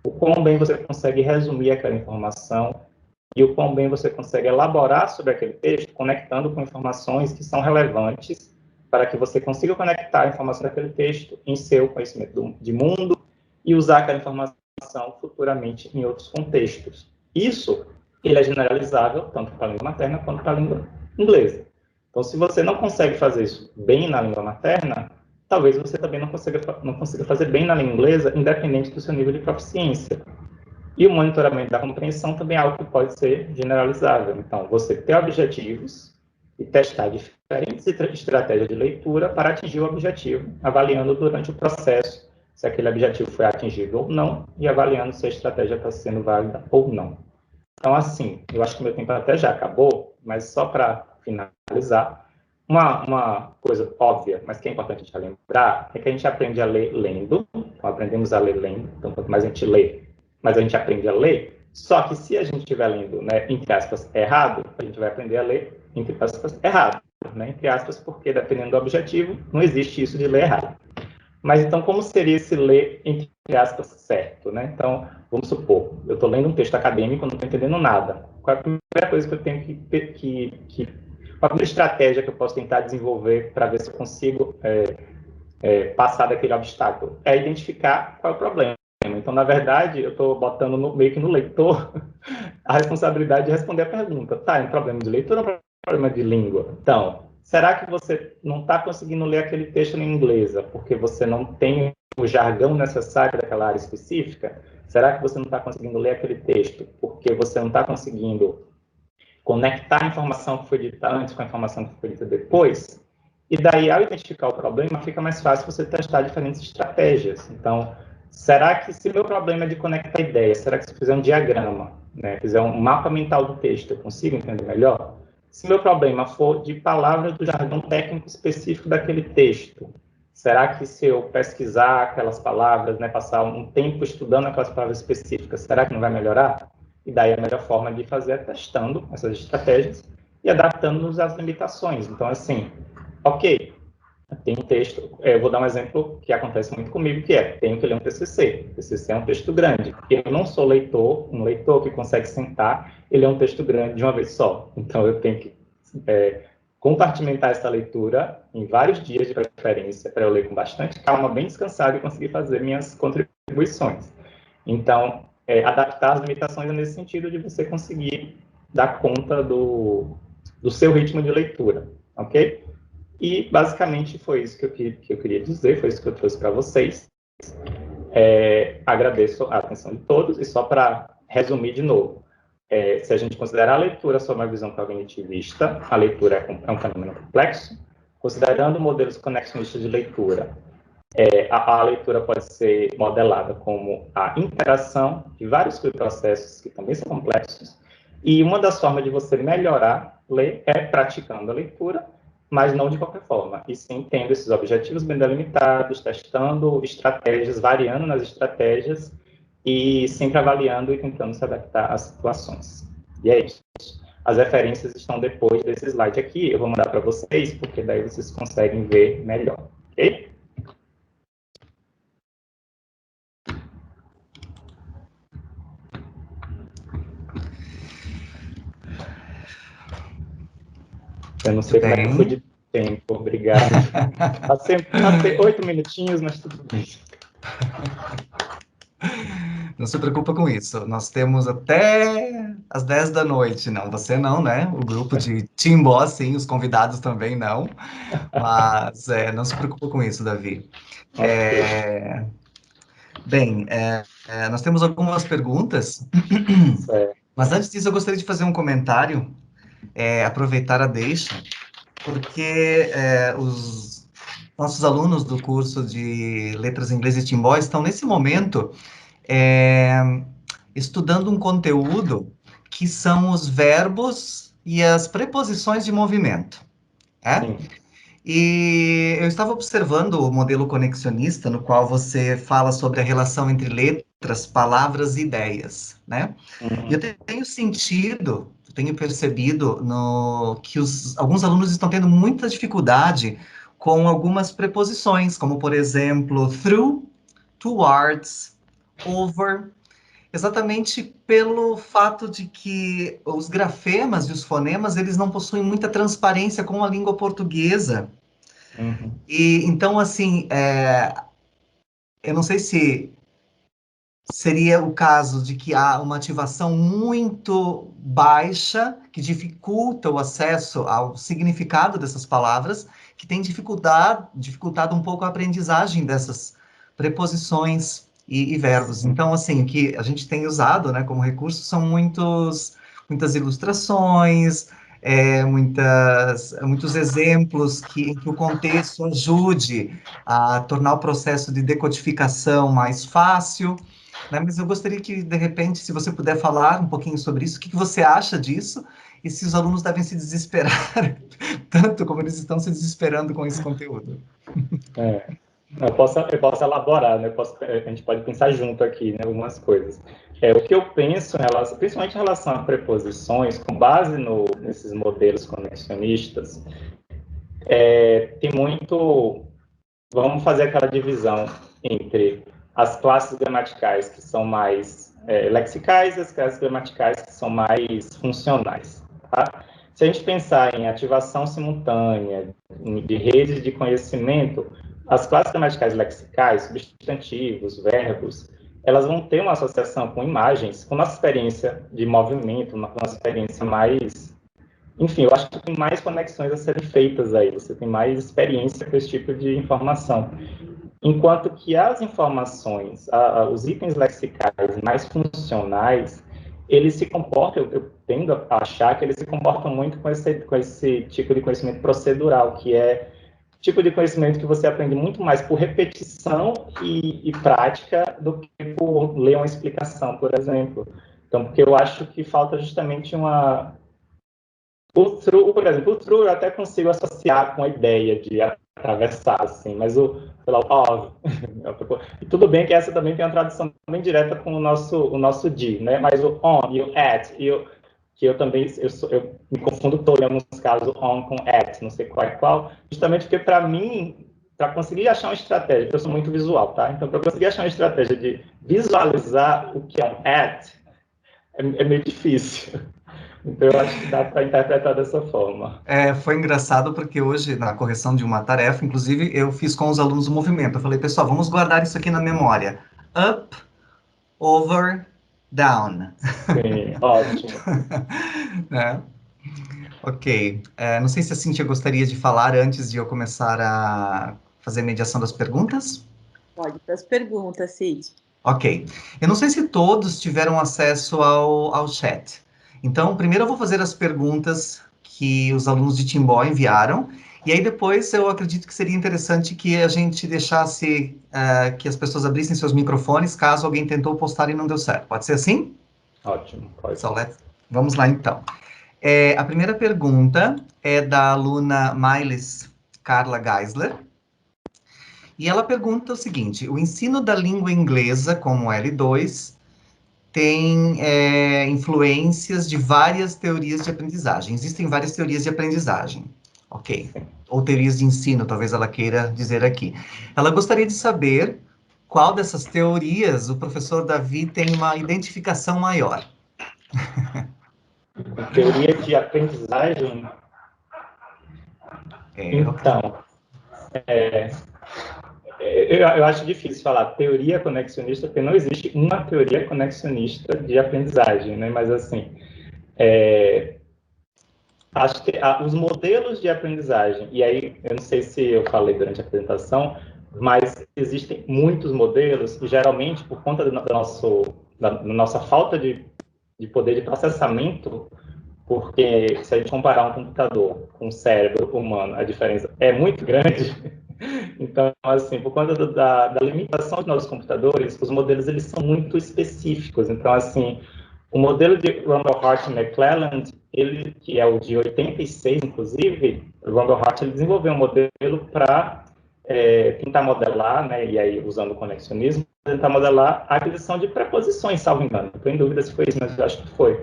o quão bem você consegue resumir aquela informação e o quão bem você consegue elaborar sobre aquele texto, conectando com informações que são relevantes para que você consiga conectar a informação daquele texto em seu conhecimento de mundo e usar aquela informação futuramente em outros contextos. Isso, ele é generalizável tanto para a língua materna quanto para a língua inglesa. Então, se você não consegue fazer isso bem na língua materna, talvez você também não consiga fazer bem na língua inglesa, independente do seu nível de proficiência. E o monitoramento da compreensão também é algo que pode ser generalizável. Então, você ter objetivos e testar diferentes estratégias de leitura para atingir o objetivo, avaliando durante o processo se aquele objetivo foi atingido ou não, e avaliando se a estratégia está sendo válida ou não. Então, assim, eu acho que meu tempo até já acabou, mas só para finalizar, uma coisa óbvia, mas que é importante a gente lembrar, é que a gente aprende a ler lendo, então aprendemos a ler lendo, então quanto mais a gente lê, mais a gente aprende a ler, só que se a gente estiver lendo, né, entre aspas, errado, a gente vai aprender a ler, entre aspas, errado, né, entre aspas, porque dependendo do objetivo, não existe isso de ler errado. Mas, então, como seria esse ler, entre aspas, certo, né? Então, vamos supor, eu estou lendo um texto acadêmico e não estou entendendo nada. Qual é a primeira coisa que eu tenho qual a primeira estratégia que eu posso tentar desenvolver para ver se eu consigo passar daquele obstáculo? É identificar qual é o problema. Então, na verdade, eu estou botando meio que no leitor a responsabilidade de responder a pergunta. Tá, é um problema de leitura ou é um problema de língua? Então, será que você não está conseguindo ler aquele texto em inglês porque você não tem o jargão necessário daquela área específica? Será que você não está conseguindo ler aquele texto porque você não está conseguindo conectar a informação que foi dita antes com a informação que foi dita depois? E daí, ao identificar o problema, fica mais fácil você testar diferentes estratégias. Então, será que se o meu problema é de conectar ideias, será que se eu fizer um diagrama, né, fizer um mapa mental do texto, eu consigo entender melhor? Se meu problema for de palavras do jargão técnico específico daquele texto, será que se eu pesquisar aquelas palavras, né, passar um tempo estudando aquelas palavras específicas, será que não vai melhorar? E daí a melhor forma de fazer é testando essas estratégias e adaptando-nos às limitações. Então, assim, ok, tem um texto, eu vou dar um exemplo que acontece muito comigo, que tenho que ler um TCC. O TCC é um texto grande. Eu não sou um leitor que consegue sentar e ler um texto grande de uma vez só. Então, eu tenho que compartimentar essa leitura em vários dias de preferência, para eu ler com bastante calma, bem descansado e conseguir fazer minhas contribuições. Então, adaptar as limitações é nesse sentido de você conseguir dar conta do seu ritmo de leitura, ok? E, basicamente, foi isso que eu queria dizer, foi isso que eu trouxe para vocês. Agradeço a atenção de todos, e só para resumir de novo, se a gente considerar a leitura sob uma visão cognitivista, a leitura é um fenômeno complexo. Considerando modelos conexionistas de leitura, a leitura pode ser modelada como a interação de vários processos que também são complexos, e uma das formas de você melhorar ler é praticando a leitura, mas não de qualquer forma, e sim tendo esses objetivos bem delimitados, testando estratégias, variando nas estratégias, e sempre avaliando e tentando se adaptar às situações. E é isso. As referências estão depois desse slide aqui, eu vou mandar para vocês, porque daí vocês conseguem ver melhor. Ok? Eu não sei como é que foi de tempo, obrigado. Passei 8 minutinhos, mas tudo bem. Não se preocupa com isso. Nós temos até às 10 da noite. Não, você não, né? O grupo de Timbó, sim, os convidados também não. Mas não se preocupa com isso, Davi. Ok. Bem, nós temos algumas perguntas. Certo. Mas antes disso, eu gostaria de fazer um comentário, aproveitar a deixa, porque os nossos alunos do curso de Letras Inglês e Timbó estão, nesse momento, estudando um conteúdo que são os verbos e as preposições de movimento. Sim. E eu estava observando o modelo conexionista, no qual você fala sobre a relação entre letras, palavras e ideias, né? E eu tenho percebido que alguns alunos estão tendo muita dificuldade com algumas preposições, como, por exemplo, through, towards, over, exatamente pelo fato de que os grafemas e os fonemas, eles não possuem muita transparência com a língua portuguesa. Uhum. E então, assim, eu não sei se seria o caso de que há uma ativação muito baixa, que dificulta o acesso ao significado dessas palavras, que tem dificultado um pouco a aprendizagem dessas preposições e verbos. Então, assim, o que a gente tem usado, né, como recurso são muitas ilustrações, muitos exemplos em que o contexto ajude a tornar o processo de decodificação mais fácil, né? Mas eu gostaria que, de repente, se você puder falar um pouquinho sobre isso, o que você acha disso, e se os alunos devem se desesperar tanto como eles estão se desesperando com esse conteúdo. Eu posso elaborar, né? A gente pode pensar junto aqui, né? Algumas coisas. O que eu penso, principalmente em relação a preposições, com base nesses modelos conexionistas, tem muito. Vamos fazer aquela divisão entre as classes gramaticais que são mais lexicais e as classes gramaticais que são mais funcionais. Tá? Se a gente pensar em ativação simultânea de redes de conhecimento, as classes gramaticais lexicais, substantivos, verbos, elas vão ter uma associação com imagens, com nossa experiência de movimento, nossa experiência mais... Enfim, eu acho que tem mais conexões a serem feitas aí, você tem mais experiência com esse tipo de informação. Enquanto que as informações, os itens lexicais mais funcionais, eles se comportam, eu tendo a achar que eles se comportam muito com esse tipo de conhecimento procedural, que é tipo de conhecimento que você aprende muito mais por repetição e prática do que por ler uma explicação, por exemplo. Então, porque eu acho que falta justamente por exemplo, o true eu até consigo associar com a ideia de atravessar, assim, mas sei lá, o of, e tudo bem que essa também tem uma tradução bem direta com o nosso de, né? Mas o on e o at, que eu também, eu me confundo todo em alguns casos, on com at, não sei qual é qual, justamente porque para mim, para conseguir achar uma estratégia, porque eu sou muito visual, tá? Então, para conseguir achar uma estratégia de visualizar o que é um at, é meio difícil. Então, eu acho que dá para interpretar dessa forma. Foi engraçado porque hoje, na correção de uma tarefa, inclusive, eu fiz com os alunos o movimento. Eu falei, pessoal, vamos guardar isso aqui na memória. Up, over, down. Sim, ótimo. Né? Ok. Não sei se a Cíntia gostaria de falar antes de eu começar a fazer a mediação das perguntas. Pode para as perguntas, Cid. Ok. Eu não sei se todos tiveram acesso ao chat. Então, primeiro eu vou fazer as perguntas que os alunos de Timbó enviaram, e aí depois eu acredito que seria interessante que a gente deixasse que as pessoas abrissem seus microfones caso alguém tentou postar e não deu certo. Pode ser assim? Ótimo, pode. Vamos lá, então. A primeira pergunta é da aluna Miles Carla Geisler. E ela pergunta o seguinte: o ensino da língua inglesa, como L2, tem influências de várias teorias de aprendizagem. Existem várias teorias de aprendizagem. Ok. ou teorias de ensino, talvez ela queira dizer aqui. Ela gostaria de saber qual dessas teorias o professor Davi tem uma identificação maior. Teoria de aprendizagem. Então, eu acho difícil falar teoria conexionista, porque não existe uma teoria conexionista de aprendizagem, né? Mas, assim, acho que os modelos de aprendizagem, e aí, eu não sei se eu falei durante a apresentação, mas existem muitos modelos, e geralmente, por conta da nossa falta de poder de processamento, porque se a gente comparar um computador com um cérebro humano, a diferença é muito grande. Então, assim, por conta da limitação dos nossos computadores, os modelos eles são muito específicos. Então, assim, o modelo de Rumble-Hart e McClelland, ele, que é o de 86, inclusive, o Rumble-Hart ele desenvolveu um modelo para tentar modelar, né, e aí usando o conexionismo, tentar modelar a aquisição de preposições, salvo engano. Estou em dúvida se foi isso, mas eu acho que foi.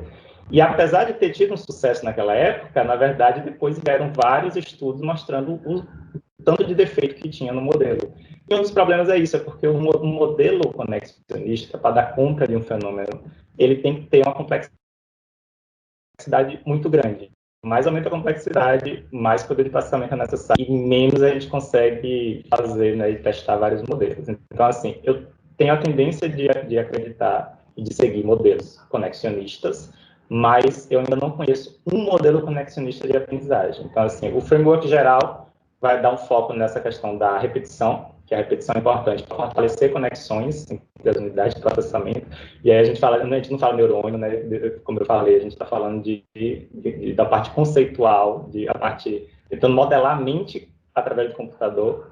E apesar de ter tido um sucesso naquela época, na verdade, depois vieram vários estudos mostrando o tanto de defeito que tinha no modelo. E um dos problemas é isso, é porque o modelo conexionista, para dar conta de um fenômeno, ele tem que ter uma complexidade muito grande. Mais aumenta a complexidade, mais poder de processamento é necessário, e menos a gente consegue fazer, né, e testar vários modelos. Então, assim, eu tenho a tendência de acreditar e de seguir modelos conexionistas, mas eu ainda não conheço um modelo conexionista de aprendizagem. Então, assim, o framework geral vai dar um foco nessa questão da repetição, que a repetição é importante para fortalecer conexões entre as unidades de processamento. E aí a gente não fala neurônio, né? Como eu falei, a gente está falando da parte conceitual, a parte tentando modelar a mente através do computador.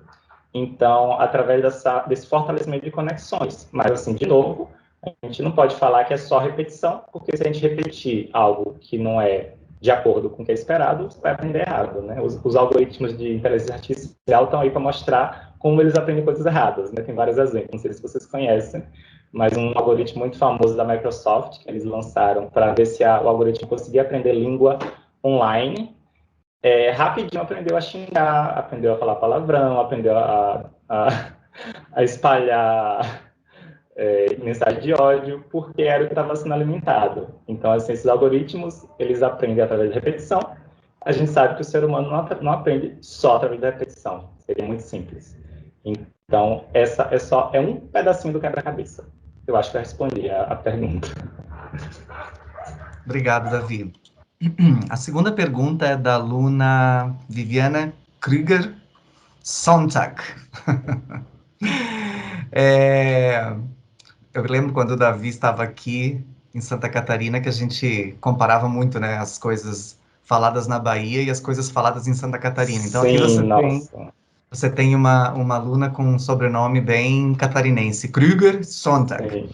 Então, através desse fortalecimento de conexões. Mas, assim, de novo, a gente não pode falar que é só repetição, porque se a gente repetir algo que não é de acordo com o que é esperado, você vai aprender errado, né? Os algoritmos de inteligência artificial estão aí para mostrar como eles aprendem coisas erradas, né? Tem vários exemplos, não sei se vocês conhecem, mas um algoritmo muito famoso da Microsoft, que eles lançaram para ver se o algoritmo conseguia aprender língua online, rapidinho aprendeu a xingar, aprendeu a falar palavrão, aprendeu a espalhar mensagem de ódio, porque era o que estava sendo alimentado. Então, assim, esses algoritmos, eles aprendem através de repetição. A gente sabe que o ser humano não aprende só através da repetição. Seria muito simples. Então, essa é um pedacinho do quebra-cabeça. Eu acho que eu respondi a pergunta. Obrigado, Davi. A segunda pergunta é da aluna Viviana Krüger Sontag. Eu lembro quando o Davi estava aqui em Santa Catarina, que a gente comparava muito, né, as coisas faladas na Bahia e as coisas faladas em Santa Catarina. Então, aqui você tem uma aluna com um sobrenome bem catarinense, Krüger Sontag. Sim.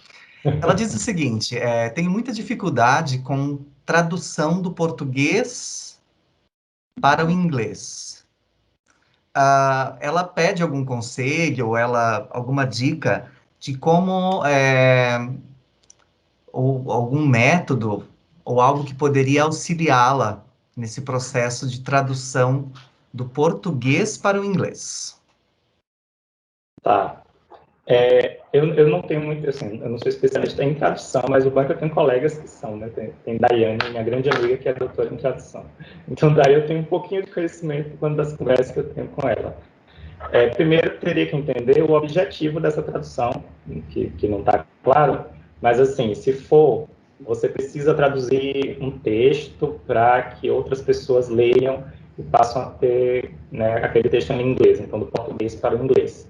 Ela diz o seguinte, tenho muita dificuldade com tradução do português para o inglês. Ela pede algum conselho, alguma dica de como, ou algum método, ou algo que poderia auxiliá-la nesse processo de tradução do português para o inglês. Tá. Eu não tenho muito, assim, eu não sou especialista em tradução, mas o banco eu tenho colegas que são, né? Tem Daiane, minha grande amiga, que é doutora em tradução. Então, daí eu tenho um pouquinho de conhecimento quando das conversas que eu tenho com ela. Primeiro, eu teria que entender o objetivo dessa tradução, que não está claro, mas, assim, se for, você precisa traduzir um texto para que outras pessoas leiam e passam a ter, né, aquele texto em inglês, então, do português para o inglês.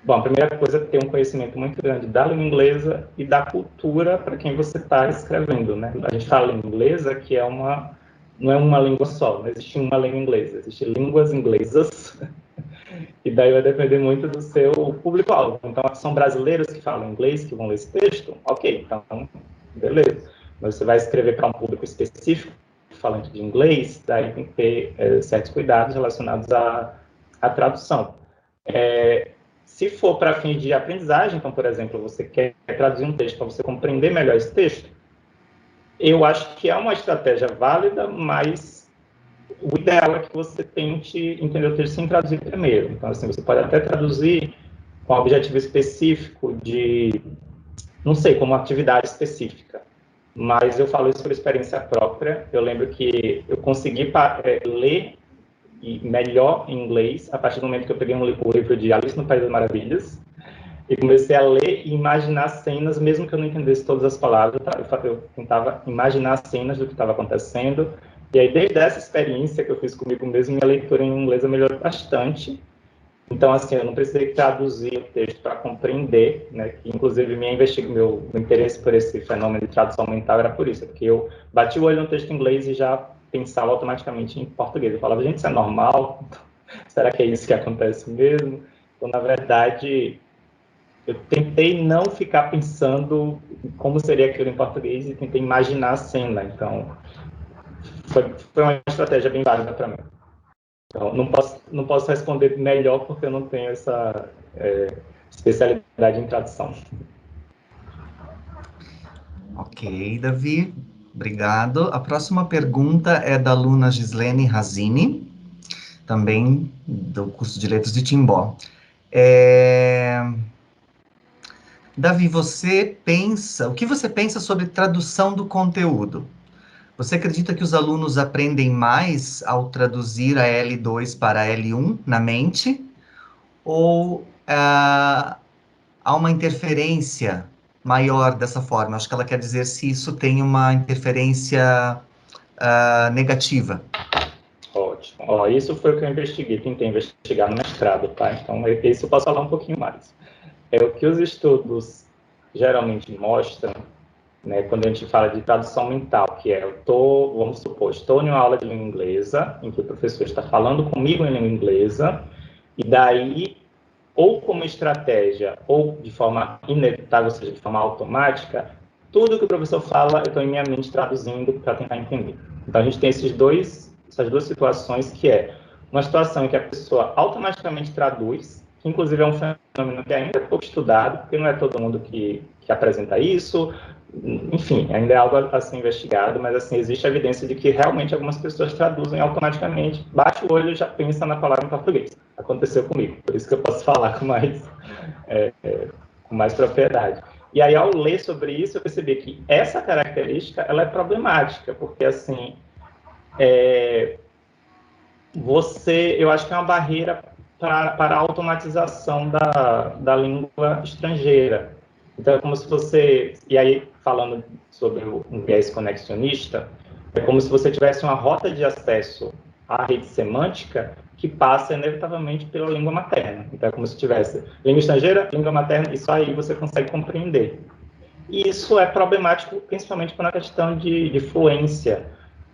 Bom, a primeira coisa é ter um conhecimento muito grande da língua inglesa e da cultura para quem você está escrevendo, né? A gente fala língua inglesa, que não é uma língua só, não existe uma língua inglesa, existem línguas inglesas, e daí vai depender muito do seu público-alvo. Então, são brasileiros que falam inglês, que vão ler esse texto? Ok, então, beleza. Mas você vai escrever para um público específico, falante de inglês, daí tem que ter certos cuidados relacionados à tradução. Se for para fins de aprendizagem, então, por exemplo, você quer traduzir um texto para você compreender melhor esse texto, eu acho que é uma estratégia válida, mas o ideal é que você tente entender o texto sem traduzir primeiro. Então, assim, você pode até traduzir com um objetivo específico de, não sei, como atividade específica. Mas eu falo isso por experiência própria. Eu lembro que eu consegui ler melhor em inglês a partir do momento que eu peguei o livro de Alice no País das Maravilhas e comecei a ler e imaginar cenas, mesmo que eu não entendesse todas as palavras, eu tentava imaginar cenas do que estava acontecendo. E aí, desde essa experiência que eu fiz comigo mesmo, minha leitura em inglês melhorou bastante. Então, assim, eu não precisei traduzir o texto para compreender, né? Que, inclusive, meu interesse por esse fenômeno de tradução mental era por isso, porque eu bati o olho no texto em inglês e já pensava automaticamente em português. Eu falava, gente, isso é normal? Será que é isso que acontece mesmo? Então, na verdade, eu tentei não ficar pensando como seria aquilo em português e tentei imaginar a cena. Então, foi uma estratégia bem válida para mim. Então, não posso responder melhor porque eu não tenho essa especialidade em tradução. Ok, Davi, obrigado. A próxima pergunta é da aluna Gislene Razini, também do curso de Letras de Timbó. Davi, o que você pensa sobre tradução do conteúdo? Você acredita que os alunos aprendem mais ao traduzir a L2 para a L1 na mente? Ou há uma interferência maior dessa forma? Acho que ela quer dizer se isso tem uma interferência negativa. Ótimo. Isso foi o que eu tentei investigar no mestrado, tá? Então, isso eu posso falar um pouquinho mais. O que os estudos geralmente mostram, né, quando a gente fala de tradução mental, que vamos supor, estou em uma aula de língua inglesa, em que o professor está falando comigo em língua inglesa, e daí, ou como estratégia, ou de forma inevitável, ou seja, de forma automática, tudo que o professor fala, eu estou em minha mente traduzindo para tentar entender. Então, a gente tem essas duas situações, que é uma situação em que a pessoa automaticamente traduz, que inclusive é um fenômeno que ainda é pouco estudado, porque não é todo mundo que apresenta isso, enfim, ainda é algo a ser investigado, mas assim, existe evidência de que realmente algumas pessoas traduzem automaticamente, bate o olho e já pensa na palavra em português. Aconteceu comigo, por isso que eu posso falar com mais propriedade. E aí, ao ler sobre isso, eu percebi que essa característica ela é problemática, porque assim, eu acho que é uma barreira para a automatização da língua estrangeira. Então, é como se você... E aí, falando sobre um viés conexionista, é como se você tivesse uma rota de acesso à rede semântica que passa, inevitavelmente, pela língua materna. Então, é como se tivesse língua estrangeira, língua materna, e só aí você consegue compreender. E isso é problemático, principalmente para a questão de fluência.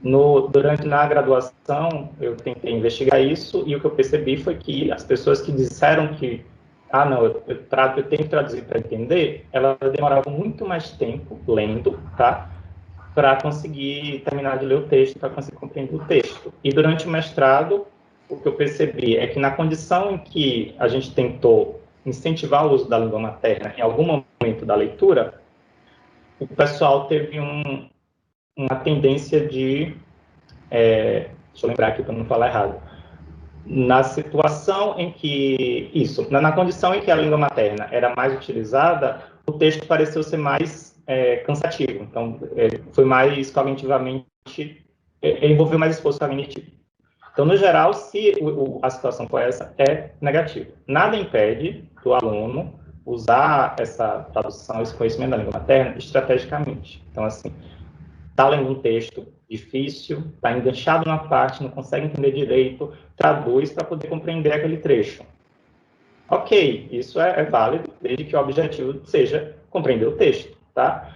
Na graduação, eu tentei investigar isso, e o que eu percebi foi que as pessoas que disseram que não, eu tenho que traduzir para entender, elas demoravam muito mais tempo lendo, tá? Para conseguir terminar de ler o texto, para conseguir compreender o texto. E durante o mestrado, o que eu percebi é que na condição em que a gente tentou incentivar o uso da língua materna em algum momento da leitura, o pessoal teve uma tendência de... deixa eu lembrar aqui para não falar errado. Na situação em que... na condição em que a língua materna era mais utilizada, o texto pareceu ser mais cansativo. Então, foi mais cognitivamente... envolveu mais esforço cognitivo. Então, no geral, se a situação for essa, é negativo. Nada impede do aluno usar essa tradução, esse conhecimento da língua materna, estrategicamente. Então, assim, está lendo um texto difícil, está enganchado na parte, não consegue entender direito, traduz para poder compreender aquele trecho. Ok, isso é válido, desde que o objetivo seja compreender o texto, tá?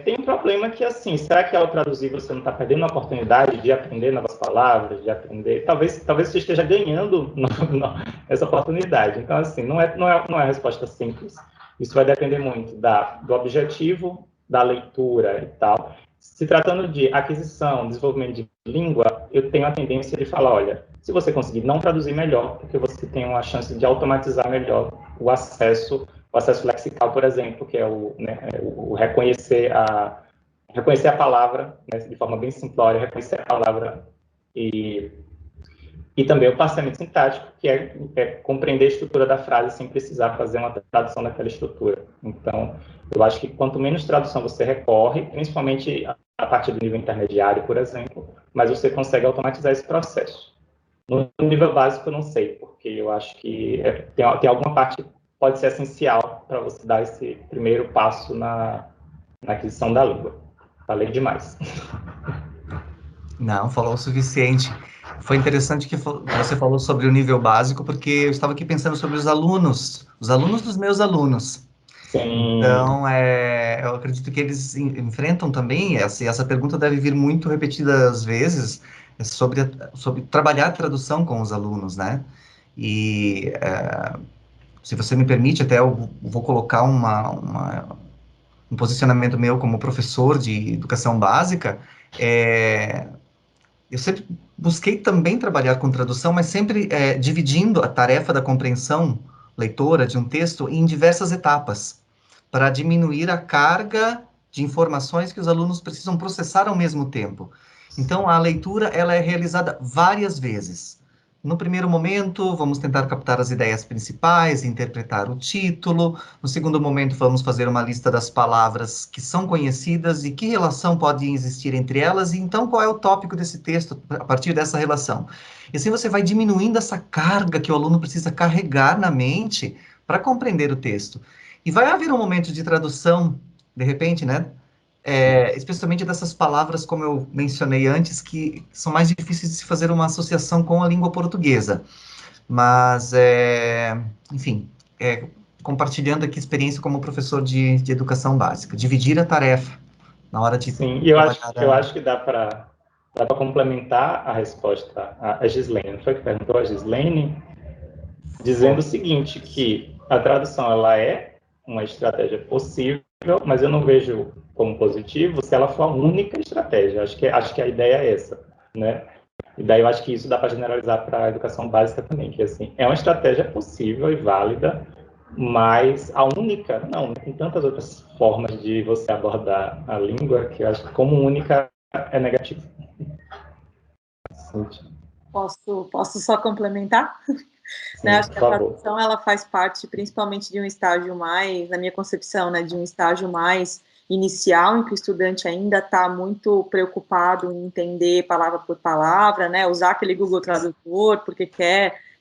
Tem um problema que, assim, será que ao traduzir você não está perdendo a oportunidade de aprender novas palavras, de aprender... Talvez você esteja ganhando essa oportunidade. Então, assim, não é uma resposta simples. Isso vai depender muito do objetivo, da leitura e tal. Se tratando de aquisição, desenvolvimento de língua, eu tenho a tendência de falar, olha, se você conseguir não traduzir melhor, porque você tem uma chance de automatizar melhor o acesso lexical, por exemplo, que é o reconhecer a palavra, né, de forma bem simplória, reconhecer a palavra E também o parseamento sintático, que é compreender a estrutura da frase sem precisar fazer uma tradução daquela estrutura. Então, eu acho que quanto menos tradução você recorre, principalmente a partir do nível intermediário, por exemplo, mas você consegue automatizar esse processo. No nível básico, eu não sei, porque eu acho que tem alguma parte que pode ser essencial para você dar esse primeiro passo na aquisição da língua. Falei demais. Não, falou o suficiente. Foi interessante que você falou sobre o nível básico, porque eu estava aqui pensando sobre os alunos dos meus alunos. Sim. Então, eu acredito que eles enfrentam também, essa pergunta deve vir muito repetidas vezes, sobre trabalhar a tradução com os alunos, né? E, se você me permite, até eu vou colocar um posicionamento meu como professor de educação básica. Eu sempre busquei também trabalhar com tradução, mas sempre dividindo a tarefa da compreensão leitora de um texto em diversas etapas, para diminuir a carga de informações que os alunos precisam processar ao mesmo tempo. Então, a leitura ela é realizada várias vezes. No primeiro momento, vamos tentar captar as ideias principais, interpretar o título. No segundo momento, vamos fazer uma lista das palavras que são conhecidas e que relação pode existir entre elas, e então qual é o tópico desse texto a partir dessa relação. E assim você vai diminuindo essa carga que o aluno precisa carregar na mente para compreender o texto. E vai haver um momento de tradução, de repente, né? Especialmente dessas palavras, como eu mencionei antes, que são mais difíceis de se fazer uma associação com a língua portuguesa. Mas, enfim, compartilhando aqui experiência como professor de educação básica, dividir a tarefa na hora de Sim, e eu trabalhar. acho que dá para complementar a resposta a Gislaine. Não foi que perguntou a Gislaine? Dizendo o seguinte, que a tradução ela é uma estratégia possível, mas eu não vejo como positivo se ela for a única estratégia. Acho que a ideia é essa, né? E daí eu acho que isso dá para generalizar para a educação básica também, que assim, é uma estratégia possível e válida, mas a única, não, tem tantas outras formas de você abordar a língua que eu acho que como única é negativo. Posso só complementar? Sim, Né, acho por que a favor. tradução ela faz parte principalmente de um estágio mais, na minha concepção, né, de um estágio mais inicial, em que o estudante ainda está muito preocupado em entender palavra por palavra, né, usar aquele Google Tradutor, porque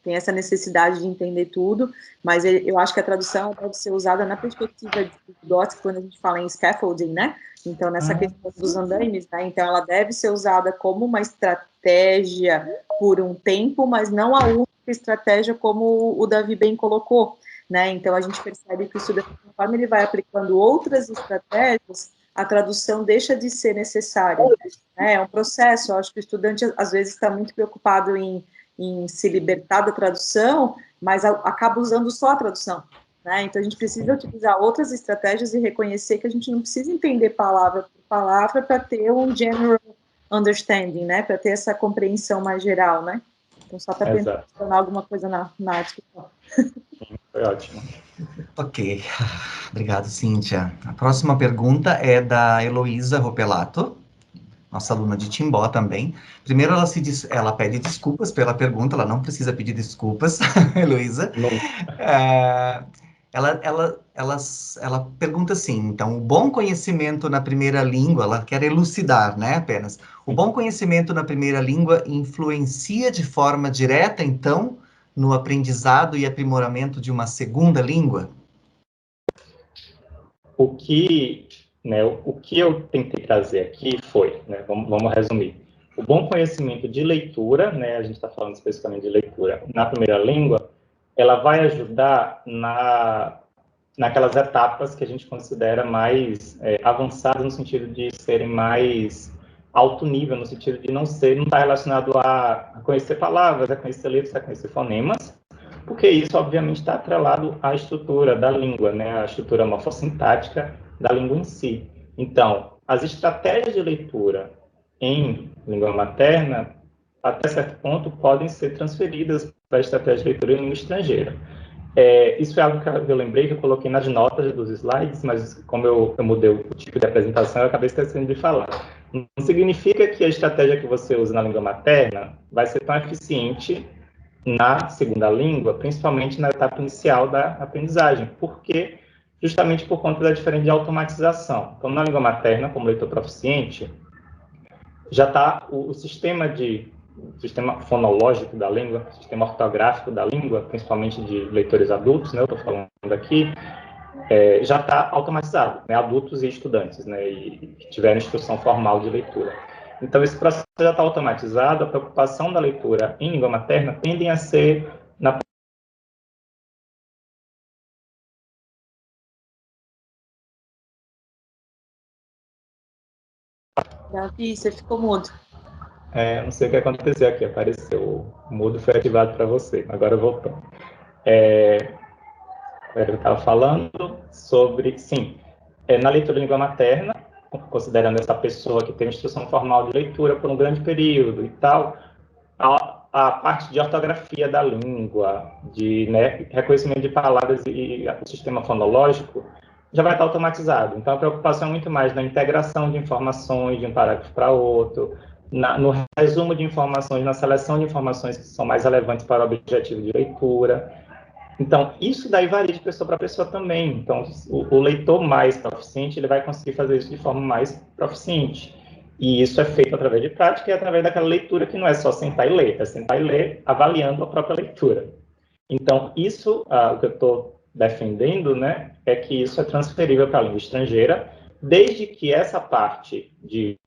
tem essa necessidade de entender tudo, mas eu acho que a tradução deve ser usada na perspectiva de Vygotsky, quando a gente fala em scaffolding, né, então nessa questão dos andaimes, né, então ela deve ser usada como uma estratégia por um tempo, mas não a única estratégia como o Davi bem colocou, né? Então a gente percebe que o estudante, conforme ele vai aplicando outras estratégias, a tradução deixa de ser necessária. Né? É um processo. Eu acho que o estudante às vezes está muito preocupado em se libertar da tradução, mas acaba usando só a tradução. Né? Então a gente precisa utilizar outras estratégias e reconhecer que a gente não precisa entender palavra por palavra para ter um general understanding, né? Para ter essa compreensão mais geral, né? Então, só para tentar adicionar alguma coisa na discussão. Foi ótimo. Ok, obrigado, Cíntia. A próxima pergunta é da Heloísa Ropelato, nossa aluna de Timbó também. Primeiro, ela pede desculpas pela pergunta, ela não precisa pedir desculpas, Heloísa. Ela pergunta assim, então, o bom conhecimento na primeira língua, ela quer elucidar, né, apenas. O bom conhecimento na primeira língua influencia de forma direta, então, no aprendizado e aprimoramento de uma segunda língua? O que eu tentei trazer aqui foi, né, vamos resumir, o bom conhecimento de leitura, né, a gente está falando especificamente de leitura, na primeira língua, ela vai ajudar naquelas etapas que a gente considera mais avançadas, no sentido de serem mais alto nível, no sentido de não estar relacionado a conhecer palavras, a conhecer letras, a conhecer fonemas, porque isso, obviamente, está atrelado à estrutura da língua, né? A estrutura morfossintática da língua em si. Então, as estratégias de leitura em língua materna, até certo ponto, podem ser transferidas para a estratégia de leitura em língua estrangeira. Isso é algo que eu lembrei, que eu coloquei nas notas dos slides, mas como eu mudei o tipo de apresentação, eu acabei esquecendo de falar. Não significa que a estratégia que você usa na língua materna vai ser tão eficiente na segunda língua, principalmente na etapa inicial da aprendizagem, porque justamente por conta da diferença de automatização. Então, na língua materna, como leitor proficiente, já está o sistema fonológico da língua, sistema ortográfico da língua, principalmente de leitores adultos, né, eu estou falando aqui, já está automatizado, né, adultos e estudantes, né, e que tiveram instrução formal de leitura. Então, esse processo já está automatizado, a preocupação da leitura em língua materna tendem a ser na... Davi, você ficou mudo. não sei o que aconteceu aqui, apareceu, o mudo foi ativado para você, agora voltou. Eu estava falando sobre, sim, na leitura em língua materna, considerando essa pessoa que tem instrução formal de leitura por um grande período e tal, a parte de ortografia da língua, de, né, reconhecimento de palavras e o sistema fonológico já vai estar automatizado. Então, a preocupação é muito mais na integração de informações de um parágrafo para outro, no resumo de informações, na seleção de informações que são mais relevantes para o objetivo de leitura. Então, isso daí varia de pessoa para pessoa também. Então, o leitor mais proficiente, ele vai conseguir fazer isso de forma mais proficiente. E isso é feito através de prática e através daquela leitura que não é só sentar e ler, é sentar e ler avaliando a própria leitura. Então, isso, o que eu estou defendendo, né, é que isso é transferível para a língua estrangeira, desde que essa parte de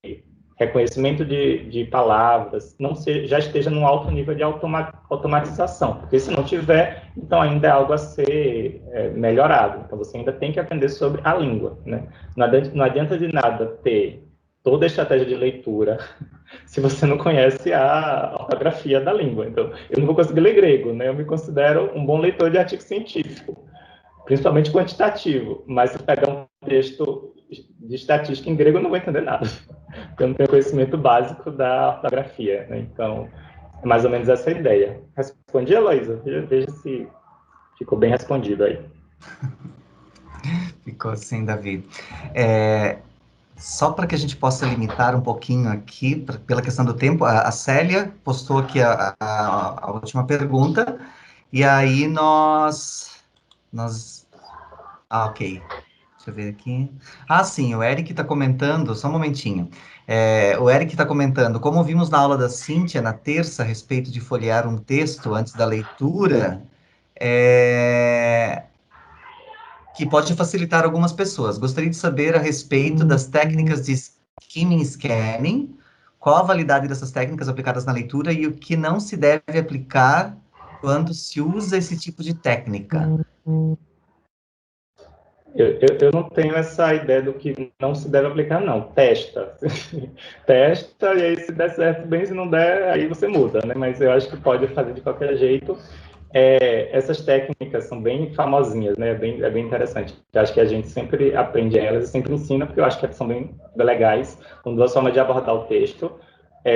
reconhecimento de palavras já esteja num alto nível de automatização, porque se não tiver, então ainda é algo a ser melhorado. Então, você ainda tem que aprender sobre a língua, né? Não adianta de nada ter toda a estratégia de leitura se você não conhece a ortografia da língua. Então, eu não vou conseguir ler grego, né? Eu me considero um bom leitor de artigo científico, principalmente quantitativo, mas se pegar um texto de estatística em grego, eu não vou entender nada, porque eu não tenho conhecimento básico da ortografia, né? Então, é mais ou menos essa a ideia. Respondi, Heloísa? Veja se ficou bem respondido aí. Ficou sim, Davi. Só para que a gente possa limitar um pouquinho aqui, pela questão do tempo, a Célia postou aqui a última pergunta, e aí ok. Deixa eu ver aqui. Sim, o Eric está comentando, só um momentinho. O Eric está comentando, como vimos na aula da Cíntia, na terça, a respeito de folhear um texto antes da leitura, que pode facilitar algumas pessoas. Gostaria de saber a respeito das técnicas de skimming e scanning, qual a validade dessas técnicas aplicadas na leitura e o que não se deve aplicar quando se usa esse tipo de técnica. Eu não tenho essa ideia do que não se deve aplicar, não. Testa. Testa, e aí se der certo, bem, se não der, aí você muda, né? Mas eu acho que pode fazer de qualquer jeito. Essas técnicas são bem famosinhas, né? É bem interessante. Eu acho que a gente sempre aprende elas e sempre ensina, porque eu acho que são bem legais. São duas formas de abordar o texto.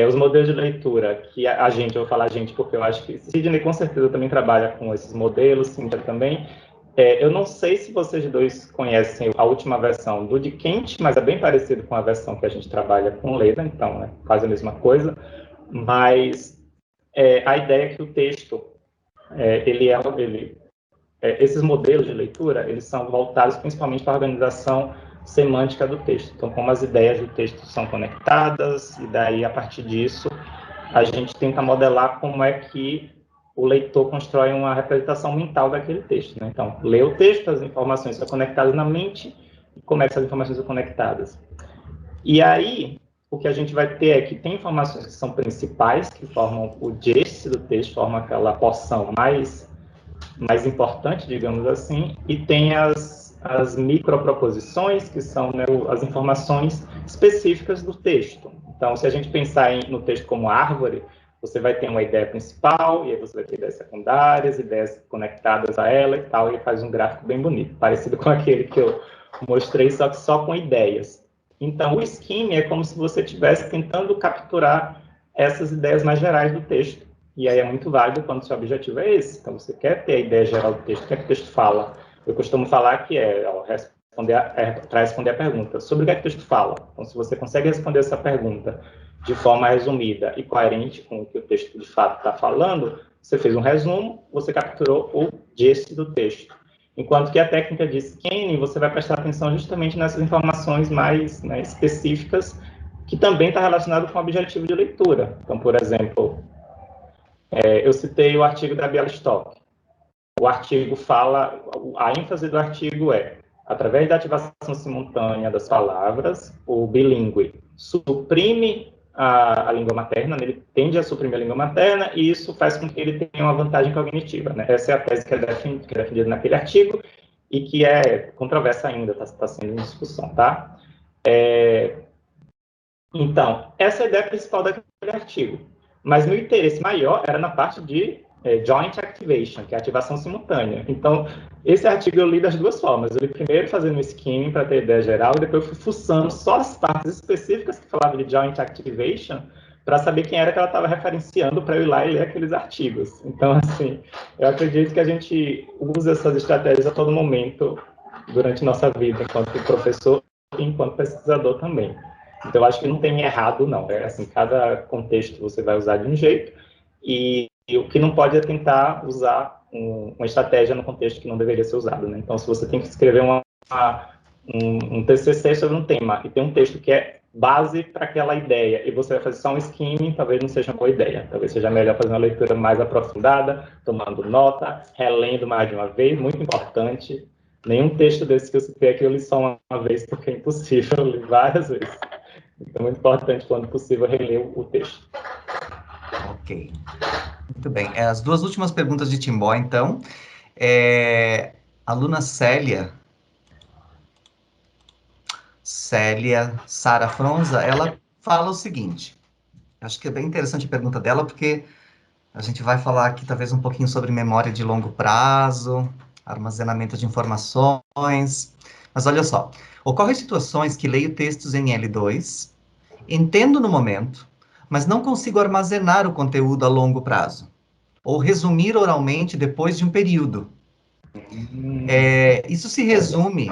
Os modelos de leitura, que eu vou falar a gente, porque eu acho que Sidney com certeza também trabalha com esses modelos, Cíntia também. Eu não sei se vocês dois conhecem a última versão do de Kent, mas é bem parecido com a versão que a gente trabalha com Leda, então, né, quase a mesma coisa. Mas a ideia é que o texto, esses modelos de leitura, eles são voltados principalmente para a organização semântica do texto. Então, como as ideias do texto são conectadas, e daí, a partir disso, a gente tenta modelar como é que o leitor constrói uma representação mental daquele texto, né? Então, lê o texto, as informações são conectadas na mente, e como é que essas informações são conectadas. E aí, o que a gente vai ter é que tem informações que são principais, que formam o gist do texto, formam aquela porção mais importante, digamos assim, e tem as microproposições, que são, né, as informações específicas do texto. Então, se a gente pensar no texto como árvore, você vai ter uma ideia principal, e aí você vai ter ideias secundárias, ideias conectadas a ela e tal, e faz um gráfico bem bonito, parecido com aquele que eu mostrei, só que só com ideias. Então, o skimming é como se você estivesse tentando capturar essas ideias mais gerais do texto. E aí é muito válido quando o seu objetivo é esse. Então, você quer ter a ideia geral do texto, o que é que o texto fala? Eu costumo falar que responder a pergunta sobre o que é que o texto fala. Então, se você consegue responder essa pergunta de forma resumida e coerente com o que o texto de fato está falando, você fez um resumo, você capturou o gist do texto. Enquanto que a técnica de scanning, você vai prestar atenção justamente nessas informações mais, né, específicas, que também está relacionado com o objetivo de leitura. Então, por exemplo, eu citei o artigo da Bialystok. O artigo fala, a ênfase do artigo é, através da ativação simultânea das palavras, o bilíngue suprime a língua materna, né? Ele tende a suprimir a língua materna, e isso faz com que ele tenha uma vantagem cognitiva, né? Essa é a tese que é defendida naquele artigo, e que é controversa ainda, está sendo em discussão, tá? Então, essa é a ideia principal daquele artigo. Mas meu interesse maior era na parte de joint activation, que é ativação simultânea. Então, esse artigo eu li das duas formas. Eu li primeiro fazendo um skimming para ter ideia geral, e depois eu fui fuçando só as partes específicas que falavam de joint activation, para saber quem era que ela estava referenciando para eu ir lá e ler aqueles artigos. Então, assim, eu acredito que a gente usa essas estratégias a todo momento durante nossa vida, enquanto professor e enquanto pesquisador também. Então, eu acho que não tem errado, não. Assim, cada contexto você vai usar de um jeito, e o que não pode é tentar usar uma estratégia no contexto que não deveria ser usado, né? Então, se você tem que escrever um TCC sobre um tema, e tem um texto que é base para aquela ideia, e você vai fazer só um skimming, talvez não seja uma boa ideia. Talvez seja melhor fazer uma leitura mais aprofundada, tomando nota, relendo mais de uma vez, muito importante. Nenhum texto desse que eu citei aqui eu li só uma vez, porque é impossível, eu li várias vezes. Então, é muito importante, quando possível, reler o texto. Ok. Muito bem. As duas últimas perguntas de Timbó, então. A aluna Célia Sara Fronza, ela fala o seguinte. Acho que é bem interessante a pergunta dela, porque a gente vai falar aqui talvez um pouquinho sobre memória de longo prazo, armazenamento de informações. Mas olha só, ocorrem situações que leio textos em L2, entendo no momento, mas não consigo armazenar o conteúdo a longo prazo, ou resumir oralmente depois de um período. Isso se resume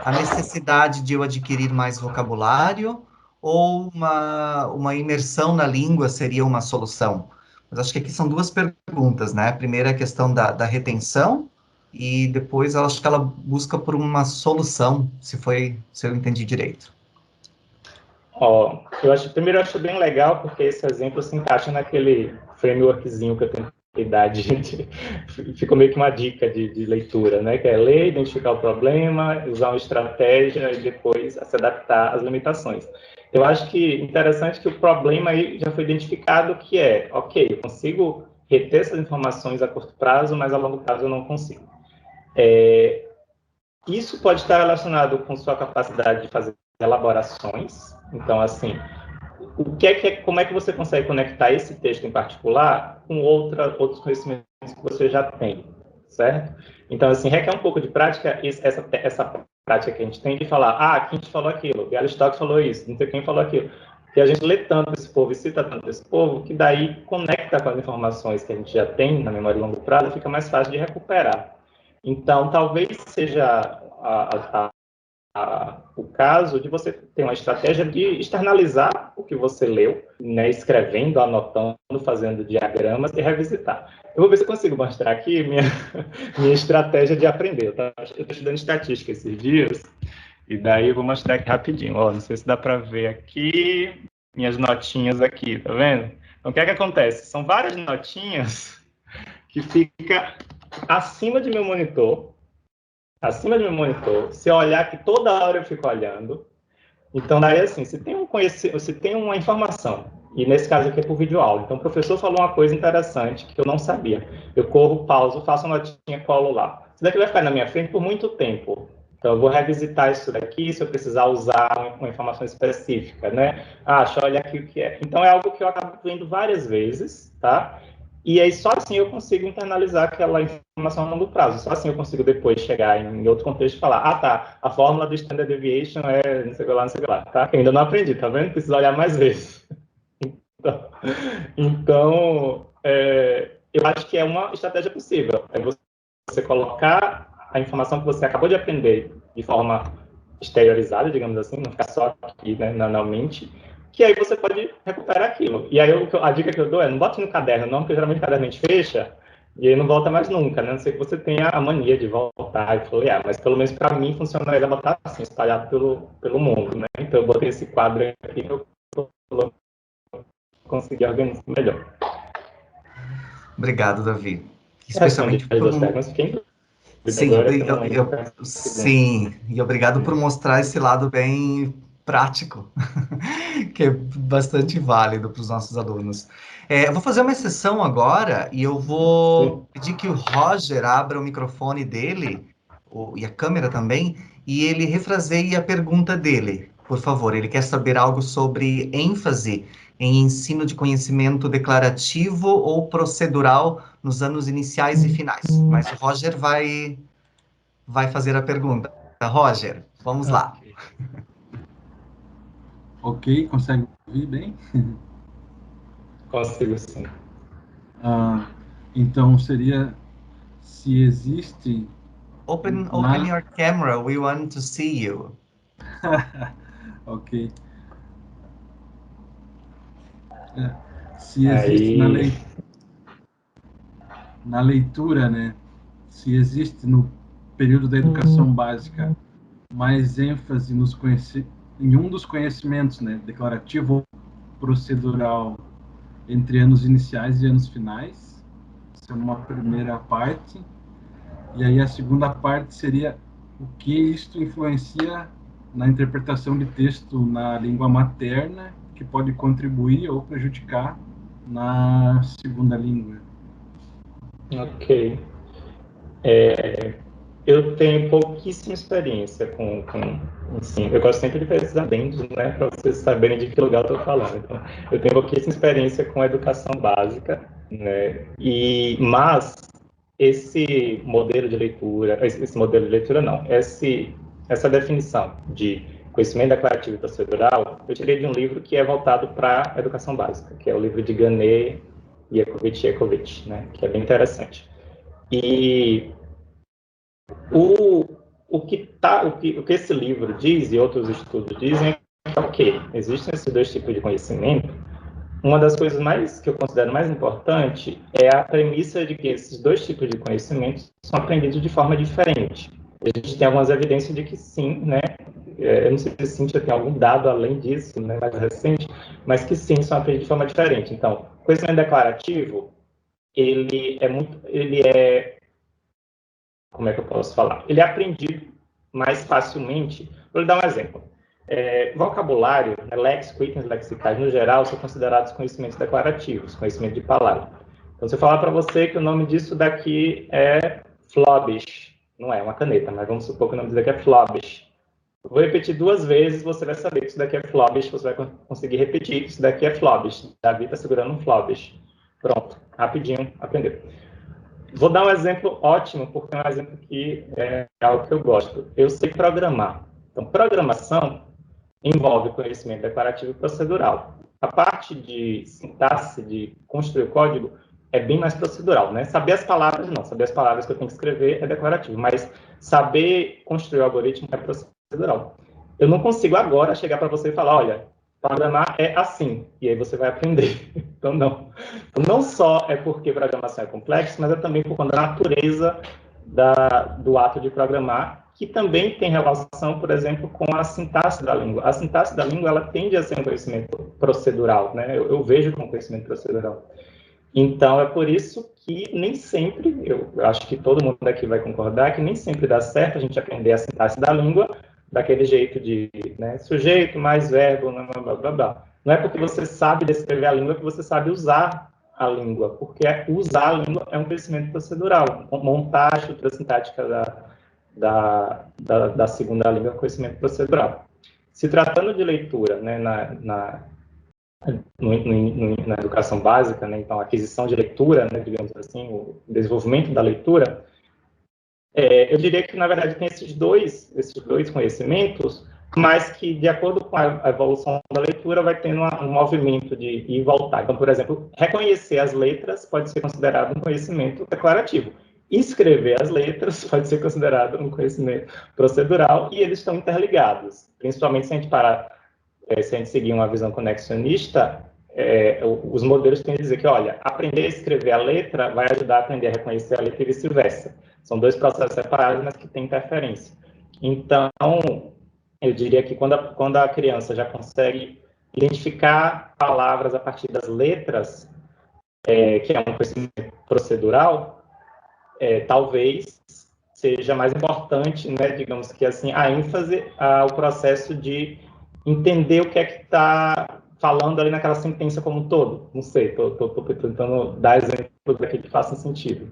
à necessidade de eu adquirir mais vocabulário, ou uma imersão na língua seria uma solução? Mas acho que aqui são duas perguntas, né? A primeira é a questão da retenção, e depois eu acho que ela busca por uma solução, se eu entendi direito. Primeiro eu acho bem legal, porque esse exemplo se encaixa naquele frameworkzinho que eu tentei dar ficou meio que uma dica de leitura, né? Que é ler, identificar o problema, usar uma estratégia e depois se adaptar às limitações. Eu acho que interessante que o problema aí já foi identificado, que é, ok, eu consigo reter essas informações a curto prazo, mas a longo prazo eu não consigo. Isso pode estar relacionado com sua capacidade de fazer elaborações. Então, assim, como é que você consegue conectar esse texto em particular com outros conhecimentos que você já tem, certo? Então, assim, requer um pouco de prática, essa prática que a gente tem de falar, quem te falou aquilo, Bialystok falou isso, não sei quem falou aquilo. E a gente lê tanto esse povo e cita tanto esse povo, que daí conecta com as informações que a gente já tem na memória de longo prazo, fica mais fácil de recuperar. Então, talvez seja o caso de você ter uma estratégia de externalizar o que você leu, né, escrevendo, anotando, fazendo diagramas e revisitar. Eu vou ver se eu consigo mostrar aqui minha estratégia de aprender. Eu estou estudando estatística esses dias, e daí eu vou mostrar aqui rapidinho. Não sei se dá para ver aqui, minhas notinhas aqui, tá vendo? Então, o que é que acontece? São várias notinhas que ficam acima de meu monitor, se eu olhar que toda hora eu fico olhando. Então, daí, assim, se tem uma informação, e nesse caso aqui é por videoaula, então o professor falou uma coisa interessante que eu não sabia. Eu corro, pauso, faço uma notinha, colo lá. Isso daqui vai ficar na minha frente por muito tempo. Então, eu vou revisitar isso daqui, se eu precisar usar uma informação específica, né? Deixa eu olhar aqui o que é. Então, é algo que eu acabo vendo várias vezes, tá? E aí, só assim eu consigo internalizar aquela informação a longo prazo. Só assim eu consigo depois chegar em outro contexto e falar, tá, a fórmula do Standard Deviation é não sei o que lá, tá? Eu ainda não aprendi, tá vendo? Preciso olhar mais vezes. Então, eu acho que é uma estratégia possível. É você colocar a informação que você acabou de aprender de forma exteriorizada, digamos assim, não ficar só aqui, né, na mente, que aí você pode recuperar aquilo. E aí a dica que eu dou é, não bote no caderno não, porque geralmente o caderno a gente fecha e aí não volta mais nunca, né? A não ser que você tenha a mania de voltar e folhear, mas pelo menos para mim funcionaria botar assim, espalhado pelo mundo, né? Então eu botei esse quadro aqui que eu consegui organizar melhor. Obrigado, Davi. Respondi Especialmente as por duas perguntas, fiquei sim, agora que eu não lembro. sim, e obrigado por mostrar esse lado bem prático, que é bastante válido para os nossos alunos. Eu vou fazer uma exceção agora e eu vou pedir que o Roger abra o microfone dele, e a câmera também, e ele refraseie a pergunta dele. Por favor, ele quer saber algo sobre ênfase em ensino de conhecimento declarativo ou procedural nos anos iniciais e finais. Mas o Roger vai fazer a pergunta. Roger, vamos lá. Ok, consegue ouvir bem? Consigo sim. Então seria se existe Open na... your camera, we want to see you. Ok. Se existe Aí... na leitura, né? Se existe no período da educação básica mais ênfase em um dos conhecimentos, né? Declarativo ou procedural entre anos iniciais e anos finais. Essa é uma primeira parte. E aí a segunda parte seria o que isto influencia na interpretação de texto na língua materna, que pode contribuir ou prejudicar na segunda língua. Ok. Eu tenho pouquíssima experiência com assim, eu gosto sempre de fazer esses adendos, né, para vocês saberem de que lugar eu estou falando. Então, eu tenho pouquíssima experiência com a educação básica, né, mas esse modelo de leitura, não, essa definição de conhecimento declarativo e procedural, eu tirei de um livro que é voltado para a educação básica, que é o livro de Ganet e Ekovitch, né, que é bem interessante. E o que esse livro diz e outros estudos dizem é o quê? Existem esses dois tipos de conhecimento. Uma das coisas mais que eu considero mais importante é a premissa de que esses dois tipos de conhecimentos são aprendidos de forma diferente. A gente tem algumas evidências de que sim, né? Eu não sei se a Cíntia tem algum dado além disso, né, mais recente, mas que sim, são aprendidos de forma diferente. Então, o conhecimento declarativo, ele é como é que eu posso falar? Ele é aprendido mais facilmente. Vou lhe dar um exemplo. Vocabulário, né, léxico, itens lexicais, no geral, são considerados conhecimentos declarativos, conhecimento de palavra. Então, se eu falar para você que o nome disso daqui é Flobish, não é uma caneta, mas vamos supor que o nome disso daqui é Flobish. Eu vou repetir 2 vezes, você vai saber que isso daqui é Flobish, você vai conseguir repetir que isso daqui é Flobish. Davi está segurando um Flobish. Pronto, rapidinho, aprendeu. Vou dar um exemplo ótimo, porque é um exemplo que é algo que eu gosto. Eu sei programar. Então, programação envolve conhecimento declarativo e procedural. A parte de sintaxe, de construir o código, é bem mais procedural, né? Saber as palavras, não. Saber as palavras que eu tenho que escrever é declarativo, mas saber construir o algoritmo é procedural. Eu não consigo agora chegar para você e falar, olha, programar é assim, e aí você vai aprender. Então, não. Não só é porque programação é complexa, mas é também por conta da natureza do ato de programar, que também tem relação, por exemplo, com a sintaxe da língua. A sintaxe da língua, ela tende a ser um conhecimento procedural, né? Eu vejo como conhecimento procedural. Então, é por isso que nem sempre, eu acho que todo mundo aqui vai concordar, que nem sempre dá certo a gente aprender a sintaxe da língua daquele jeito de, né, sujeito mais verbo, blá, blá, blá, blá. Não é porque você sabe descrever a língua que você sabe usar a língua, porque usar a língua é um conhecimento procedural. Montar a estrutura sintática da segunda língua é um conhecimento procedural. Se tratando de leitura, né, na educação básica, né, então a aquisição de leitura, né, digamos assim, o desenvolvimento da leitura, eu diria que, na verdade, tem esses dois conhecimentos, mas que, de acordo com a evolução da leitura, vai tendo um movimento de ir e voltar. Então, por exemplo, reconhecer as letras pode ser considerado um conhecimento declarativo. escrever as letras pode ser considerado um conhecimento procedural, e eles estão interligados, principalmente se a gente parar, se a gente seguir uma visão conexionista, os modelos têm a dizer que, olha, aprender a escrever a letra vai ajudar a aprender a reconhecer a letra e vice-versa. São dois processos separados, mas que têm interferência. Então, eu diria que quando a criança já consegue identificar palavras a partir das letras, que é um conhecimento procedural, talvez seja mais importante, né, digamos que assim, a ênfase ao processo de entender o que é que está falando ali naquela sentença como um todo. Não sei, estou tentando dar exemplos daqui que façam sentido.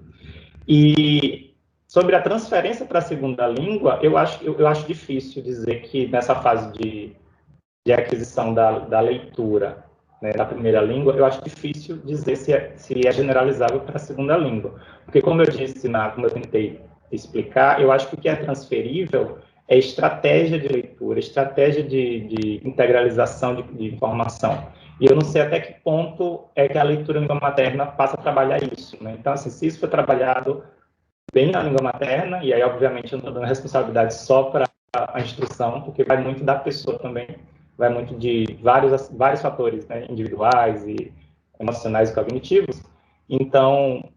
E sobre a transferência para a segunda língua, eu acho difícil dizer que nessa fase de aquisição da leitura, né, da primeira língua, eu acho difícil dizer se é generalizável para a segunda língua. Porque, como eu disse, como eu tentei explicar, eu acho que o que é transferível é estratégia de leitura, estratégia de integralização de informação. E eu não sei até que ponto é que a leitura em língua materna passa a trabalhar isso, né? Então, assim, se isso for trabalhado bem na língua materna, e aí, obviamente, eu não estou dando responsabilidade só para a instrução, porque vai muito da pessoa também, vai muito de vários fatores, né, individuais e emocionais e cognitivos. Então,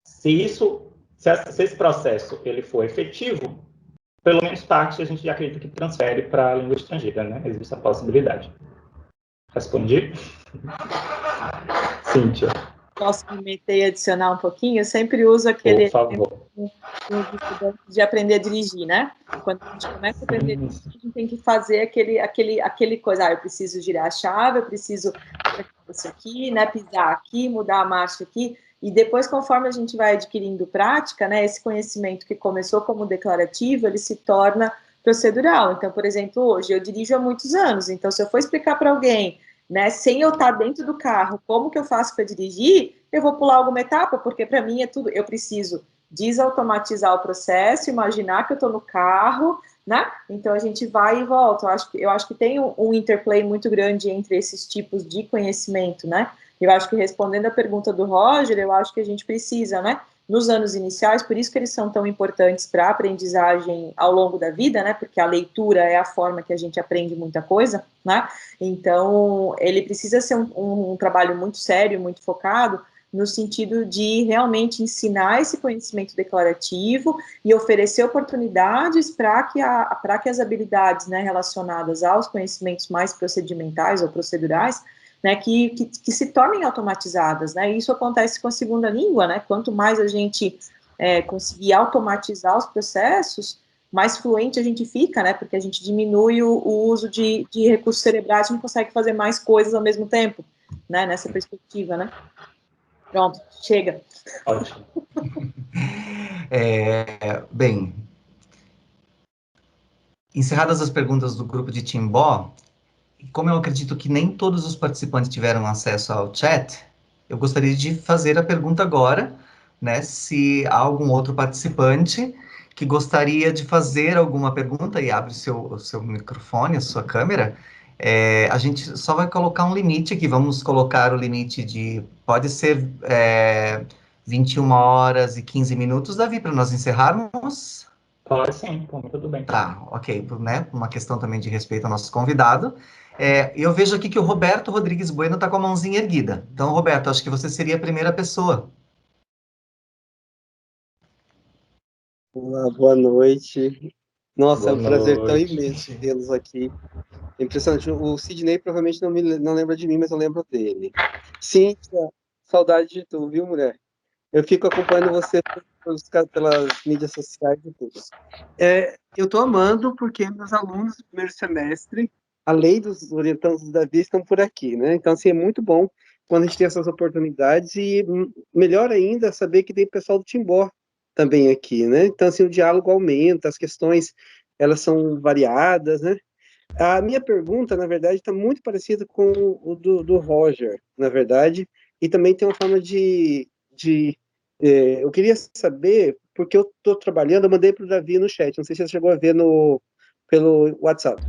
se esse processo ele for efetivo, pelo menos parte a gente já acredita que transfere para a língua estrangeira, né? Existe a possibilidade. Respondi? Cíntia. Posso me meter e adicionar um pouquinho? Eu sempre uso aquele exemplo de aprender a dirigir, né? Quando a gente começa a aprender a dirigir, a gente tem que fazer aquele coisa. Eu preciso girar a chave, eu preciso isso aqui, né? Pisar aqui, mudar a marcha aqui. E depois, conforme a gente vai adquirindo prática, né? Esse conhecimento que começou como declarativo, ele se torna procedural. Então, por exemplo, hoje eu dirijo há muitos anos. Então, se eu for explicar para alguém, né, sem eu estar dentro do carro, como que eu faço para dirigir, eu vou pular alguma etapa, porque para mim é tudo, eu preciso desautomatizar o processo, imaginar que eu estou no carro, né? Então a gente vai e volta. Eu acho que tem um interplay muito grande entre esses tipos de conhecimento, né? Eu acho que, respondendo a pergunta do Roger, eu acho que a gente precisa, né? Nos anos iniciais, por isso que eles são tão importantes para a aprendizagem ao longo da vida, né? Porque a leitura é a forma que a gente aprende muita coisa, né? Então, ele precisa ser um trabalho muito sério, muito focado, no sentido de realmente ensinar esse conhecimento declarativo e oferecer oportunidades para que as habilidades, né, relacionadas aos conhecimentos mais procedimentais ou procedurais, né, que se tornem automatizadas, né? Isso acontece com a segunda língua, né? Quanto mais a gente conseguir automatizar os processos, mais fluente a gente fica, né? Porque a gente diminui o uso de recursos cerebrais, a gente consegue fazer mais coisas ao mesmo tempo, né? Nessa perspectiva, né? Pronto, chega. Ótimo. Bem, encerradas as perguntas do grupo de Timbó, como eu acredito que nem todos os participantes tiveram acesso ao chat, eu gostaria de fazer a pergunta agora, né? Se há algum outro participante que gostaria de fazer alguma pergunta, e abre o seu microfone, a sua câmera, a gente só vai colocar um limite aqui, vamos colocar o limite de, pode ser 21 horas e 15 minutos, Davi, para nós encerrarmos? Pode sim, tudo bem. Tá, ok, né? Uma questão também de respeito ao nosso convidado. Eu vejo aqui que o Roberto Rodrigues Bueno está com a mãozinha erguida. Então, Roberto, acho que você seria a primeira pessoa. Olá, boa noite. Nossa, Boa é um prazer tão noite. imenso tê-los aqui. Impressionante. O Sidney provavelmente não lembra de mim, mas eu lembro dele. Cíntia, saudade de tu, viu, mulher? Eu fico acompanhando você pelas mídias sociais e tudo. Eu estou amando porque meus alunos do primeiro semestre, além dos orientandos da Davi, estão por aqui, né? Então, assim, é muito bom quando a gente tem essas oportunidades e melhor ainda saber que tem pessoal do Timbó também aqui, né? Então, assim, o diálogo aumenta, as questões, elas são variadas, né? A minha pergunta, na verdade, está muito parecida com o do Roger, na verdade, e também tem uma forma eu queria saber, porque eu estou trabalhando, eu mandei para o Davi no chat, não sei se você chegou a ver pelo WhatsApp.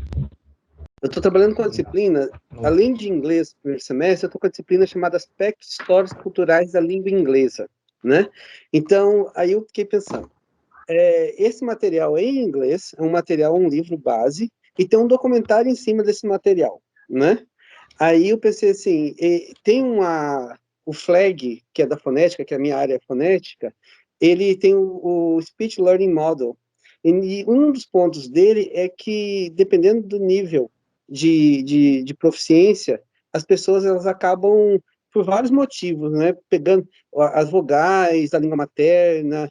Eu estou trabalhando com a disciplina, além de inglês no primeiro semestre, eu estou com a disciplina chamada Aspectos Históricos Culturais da Língua Inglesa. né? Então, aí eu fiquei pensando, esse material em inglês é um material, um livro base, e tem um documentário em cima desse material, né? Aí eu pensei assim, tem o FLAG, que é da fonética, que é a minha área fonética, ele tem o Speech Learning Model, e um dos pontos dele é que, dependendo do nível de proficiência, as pessoas elas acabam, por vários motivos, né, pegando as vogais da língua materna,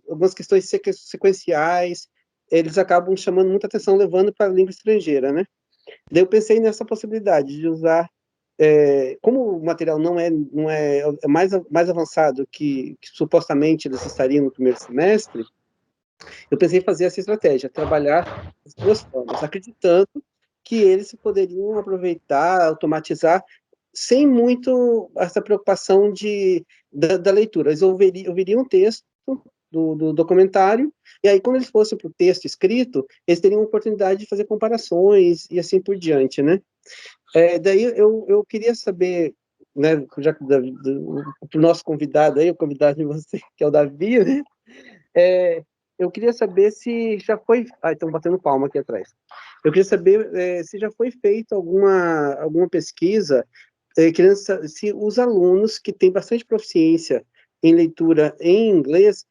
algumas questões sequenciais, eles acabam chamando muita atenção, levando para a língua estrangeira, né? Daí eu pensei nessa possibilidade de usar, como o material é mais avançado que supostamente eles estariam no primeiro semestre, eu pensei em fazer essa estratégia, trabalhar as duas formas, acreditando que eles poderiam aproveitar, automatizar, sem muito essa preocupação da leitura. Eles ouviriam um texto do documentário, e aí, quando eles fossem para o texto escrito, eles teriam a oportunidade de fazer comparações e assim por diante, né? Daí eu queria saber, né, já que o nosso convidado aí, o convidado de você, que é o Davi, né? Eu queria saber se já foi... Ah, estão batendo palma aqui atrás. Eu queria saber se já foi feita alguma pesquisa querendo se os alunos que têm bastante proficiência em leitura em inglês,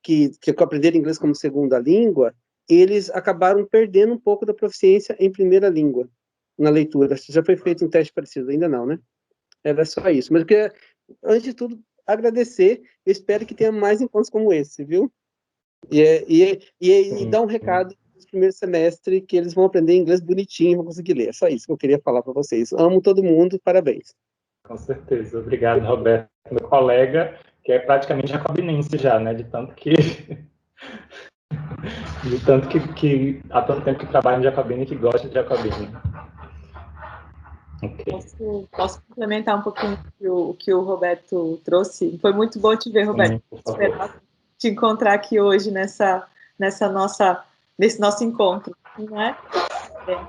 que aprenderam inglês como segunda língua, eles acabaram perdendo um pouco da proficiência em primeira língua, na leitura. Já foi feito um teste parecido? Ainda não, né? Era só isso. Mas eu queria, antes de tudo, agradecer. Eu espero que tenha mais encontros como esse, viu? E dar um recado no primeiro semestre que eles vão aprender inglês bonitinho, vão conseguir ler. É só isso que eu queria falar para vocês. Amo todo mundo, parabéns. Com certeza. Obrigado, Roberto. Meu colega, que é praticamente jacobinense já, né? De tanto que há tanto tempo que trabalha em Jacobina e que gosta de Jacobina. Okay. Posso complementar um pouquinho o que o Roberto trouxe? Foi muito bom te ver, Roberto. Esperar te encontrar aqui hoje nesse nosso encontro, né?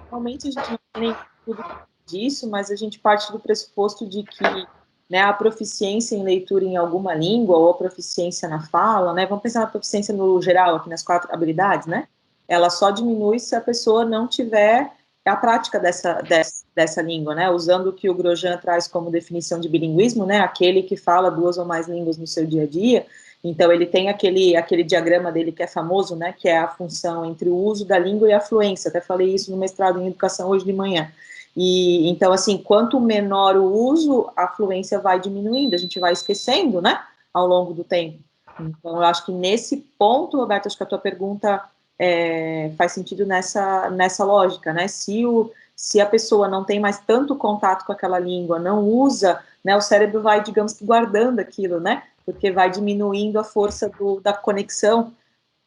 Realmente a gente não tem nem tudo disso, mas a gente parte do pressuposto de que, né, a proficiência em leitura em alguma língua ou a proficiência na fala, né? Vamos pensar na proficiência no geral, aqui nas 4 habilidades, né? Ela só diminui se a pessoa não tiver a prática dessa língua, né? Usando o que o Grosjean traz como definição de bilinguismo, né? Aquele que fala 2 ou mais línguas no seu dia a dia. Então, ele tem aquele diagrama dele que é famoso, né? Que é a função entre o uso da língua e a fluência. Até falei isso no mestrado em educação hoje de manhã. E então, assim, quanto menor o uso, a fluência vai diminuindo, a gente vai esquecendo, né? Ao longo do tempo. Então, eu acho que nesse ponto, Roberto, acho que a tua pergunta faz sentido nessa lógica, né? Se a pessoa não tem mais tanto contato com aquela língua, não usa, né? O cérebro vai, digamos que, guardando aquilo, né? Porque vai diminuindo a força da conexão,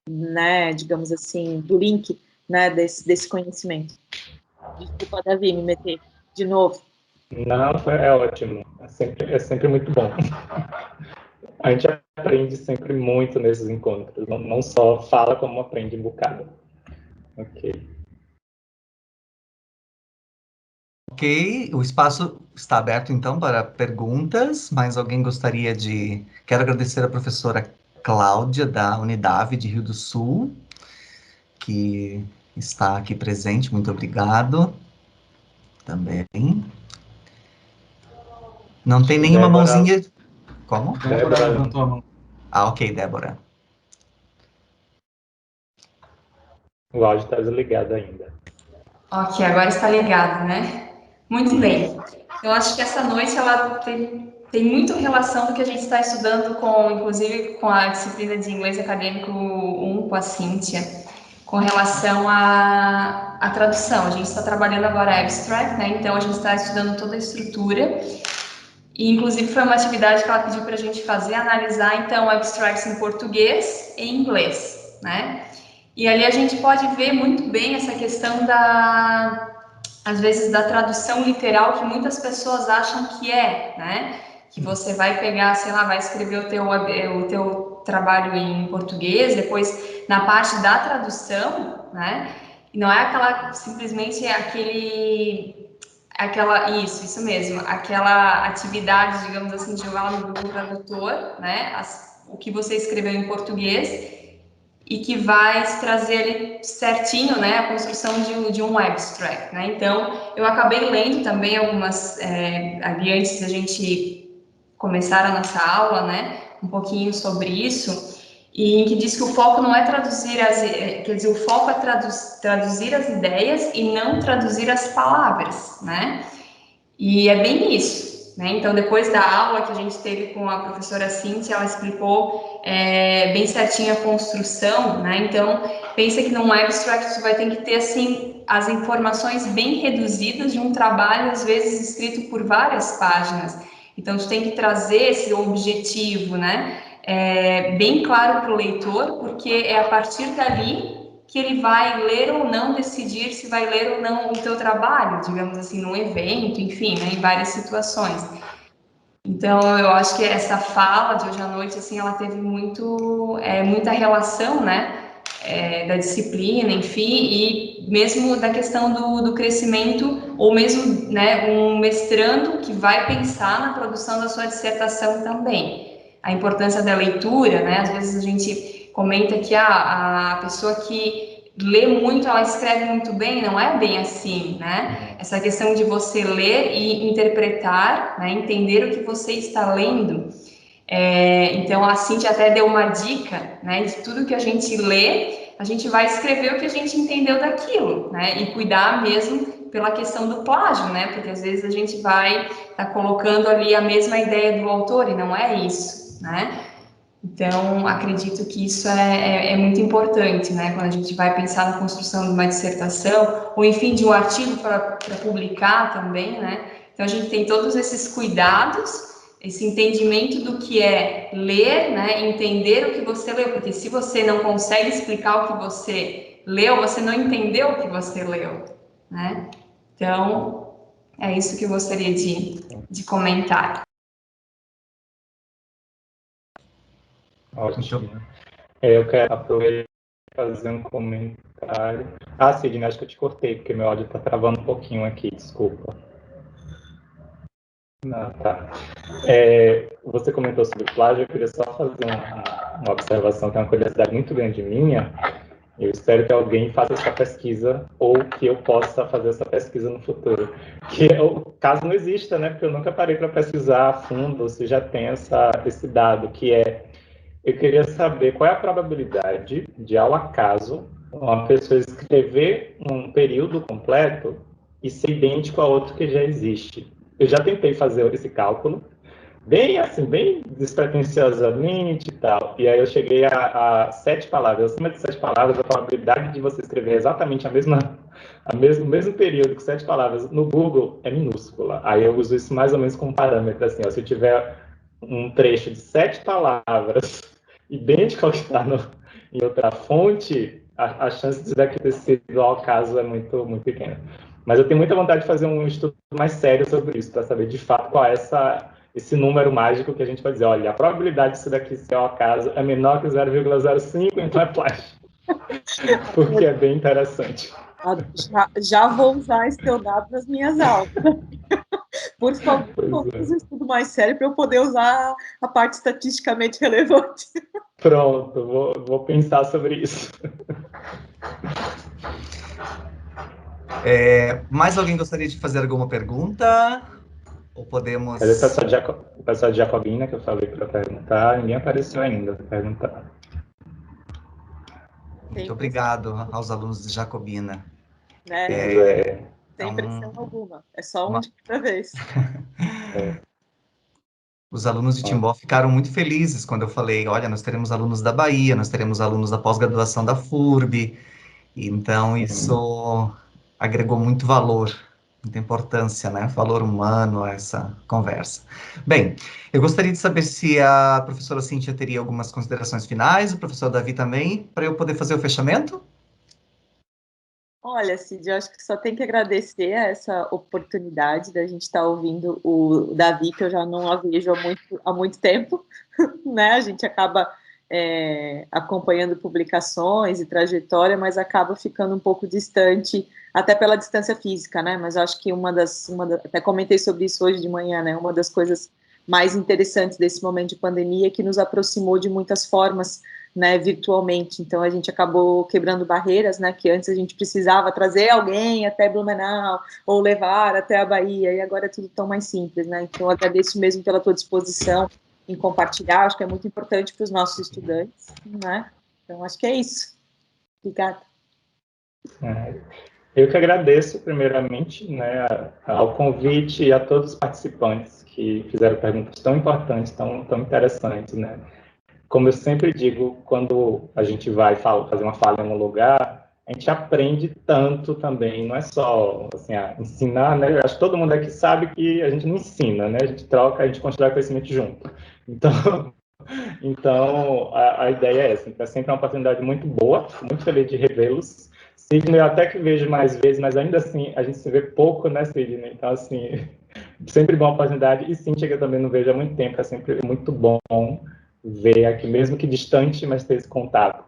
né? Digamos assim, do link, né? Desse conhecimento. Desculpa, Davi, me meter de novo. Não, é ótimo. É sempre muito bom. A gente aprende sempre muito nesses encontros. Não só fala, como aprende um bocado. Ok. Ok, o espaço está aberto então para perguntas. Mais alguém gostaria de... Quero agradecer a professora Cláudia, da Unidade de Rio do Sul, que está aqui presente. Muito obrigado. Também. Não tem nenhuma mãozinha... Como? Débora levantou a mão. Ah, ok, Débora. O áudio está desligado ainda. Ok, agora está ligado, né? Muito bem. Eu acho que essa noite ela tem muito relação do que a gente está estudando inclusive com a disciplina de inglês acadêmico 1 com a Cíntia, com relação à tradução. A gente está trabalhando agora abstract, né? Então a gente está estudando toda a estrutura. E, inclusive, foi uma atividade que ela pediu para a gente fazer, analisar, então, abstracts em português e em inglês, né? E ali a gente pode ver muito bem essa questão às vezes, da tradução literal que muitas pessoas acham que né? Que você vai pegar, sei lá, vai escrever o teu trabalho em português, depois, na parte da tradução, né? E não é simplesmente Isso mesmo, aquela atividade, digamos assim, de jogar no Google Tradutor, né, o que você escreveu em português, e que vai trazer ali certinho, né, a construção de um abstract, né. Então, eu acabei lendo também algumas, ali antes da gente começar a nossa aula, né, um pouquinho sobre isso, e em que diz que o foco não é traduzir quer dizer, o foco é traduzir as ideias e não traduzir as palavras, né? E é bem isso, né? Então, depois da aula que a gente teve com a professora Cíntia, ela explicou bem certinho a construção, né? Então, pensa que num abstract você vai ter que ter, assim, as informações bem reduzidas de um trabalho, às vezes, escrito por várias páginas. Então, tu tem que trazer esse objetivo, né? Bem claro para o leitor, porque é a partir dali que ele vai ler ou não, decidir se vai ler ou não o teu trabalho, digamos assim, num evento, enfim, né, em várias situações. Então, eu acho que essa fala de hoje à noite, assim, ela teve muita relação, né, da disciplina, enfim, e mesmo da questão do crescimento, ou mesmo, né, um mestrando que vai pensar na produção da sua dissertação também. A importância da leitura, né, às vezes a gente comenta que a pessoa que lê muito, ela escreve muito bem, não é bem assim, né? Essa questão de você ler e interpretar, né, entender o que você está lendo. Então, a Cíntia até deu uma dica, né, de tudo que a gente lê, a gente vai escrever o que a gente entendeu daquilo, né, e cuidar mesmo pela questão do plágio, né, porque às vezes a gente vai estar colocando ali a mesma ideia do autor e não é isso, né. Então, acredito que isso é muito importante, né, quando a gente vai pensar na construção de uma dissertação, ou enfim, de um artigo para publicar também, né. Então, a gente tem todos esses cuidados, esse entendimento do que é ler, né, entender o que você leu, porque se você não consegue explicar o que você leu, você não entendeu o que você leu, né? Então, é isso que eu gostaria de comentar. Ótimo. Eu quero aproveitar e fazer um comentário. Ah, Sidney, acho que eu te cortei, porque meu áudio está travando um pouquinho aqui, desculpa. Não, tá. Você comentou sobre plágio, eu queria só fazer uma observação, que é uma curiosidade muito grande minha. Eu espero que alguém faça essa pesquisa, ou que eu possa fazer essa pesquisa no futuro. Que o caso não exista, né? Porque eu nunca parei para pesquisar a fundo se já tem esse dado, que eu queria saber qual é a probabilidade de, ao acaso, uma pessoa escrever um período completo e ser idêntico a outro que já existe. Eu já tentei fazer esse cálculo, bem assim, bem despretensiosamente e tal. E aí eu cheguei a 7 palavras. Acima de 7 palavras, a probabilidade de você escrever exatamente o mesmo período que 7 palavras no Google é minúscula. Aí eu uso isso mais ou menos como parâmetro, assim, ó, se eu tiver um trecho de 7 palavras idêntico ao que está em outra fonte, a chance de daqui ter sido ao caso é muito, muito pequena. Mas eu tenho muita vontade de fazer um estudo mais sério sobre isso, para saber de fato qual é esse número mágico que a gente vai dizer, olha, a probabilidade disso daqui ser ao acaso é menor que 0,05, então é plágio. Porque é bem interessante. Já vou usar esse teu dado nas minhas aulas. Por favor, faça um estudo mais sério para eu poder usar a parte estatisticamente relevante. Pronto, vou pensar sobre isso. Mais alguém gostaria de fazer alguma pergunta? Ou podemos... Mas o pessoal de Jacobina, que eu falei para perguntar, ninguém apareceu ainda para perguntar. Muito obrigado aos alunos de Jacobina. Sem pressão alguma, é só um de cada vez. Os alunos de Timbó ficaram muito felizes quando eu falei, olha, nós teremos alunos da Bahia, nós teremos alunos da pós-graduação da FURB, então isso agregou muito valor, muita importância, né? Valor humano a essa conversa. Bem, eu gostaria de saber se a professora Cíntia teria algumas considerações finais, o professor Davi também, para eu poder fazer o fechamento? Olha, Cid, eu acho que só tem que agradecer a essa oportunidade da gente estar ouvindo o Davi, que eu já não a vejo há muito tempo, né? A gente acaba acompanhando publicações e trajetória, mas acaba ficando um pouco distante, até pela distância física, né? Mas acho que até comentei sobre isso hoje de manhã, né? Uma das coisas mais interessantes desse momento de pandemia é que nos aproximou de muitas formas, né, virtualmente. Então a gente acabou quebrando barreiras, né, que antes a gente precisava trazer alguém até Blumenau ou levar até a Bahia, e agora é tudo tão mais simples, né? Então eu agradeço mesmo pela tua disposição em compartilhar, acho que é muito importante para os nossos estudantes, né? Então acho que é isso. Obrigada. Eu que agradeço, primeiramente, né, ao convite e a todos os participantes que fizeram perguntas tão importantes, tão interessantes, né? Como eu sempre digo, quando a gente vai fazer uma fala em um lugar, a gente aprende tanto também, não é só assim, ensinar, né? Acho que todo mundo aqui sabe que a gente não ensina, né? A gente troca, a gente constrói conhecimento junto. Então a ideia é essa. Então, é sempre uma oportunidade muito boa, muito feliz de revê-los. Sidney, eu até que vejo mais vezes, mas ainda assim a gente se vê pouco, né, Sidney? Então, assim, sempre boa oportunidade. E Cíntia, que eu também não vejo há muito tempo, é sempre muito bom ver aqui, mesmo que distante, mas ter esse contato.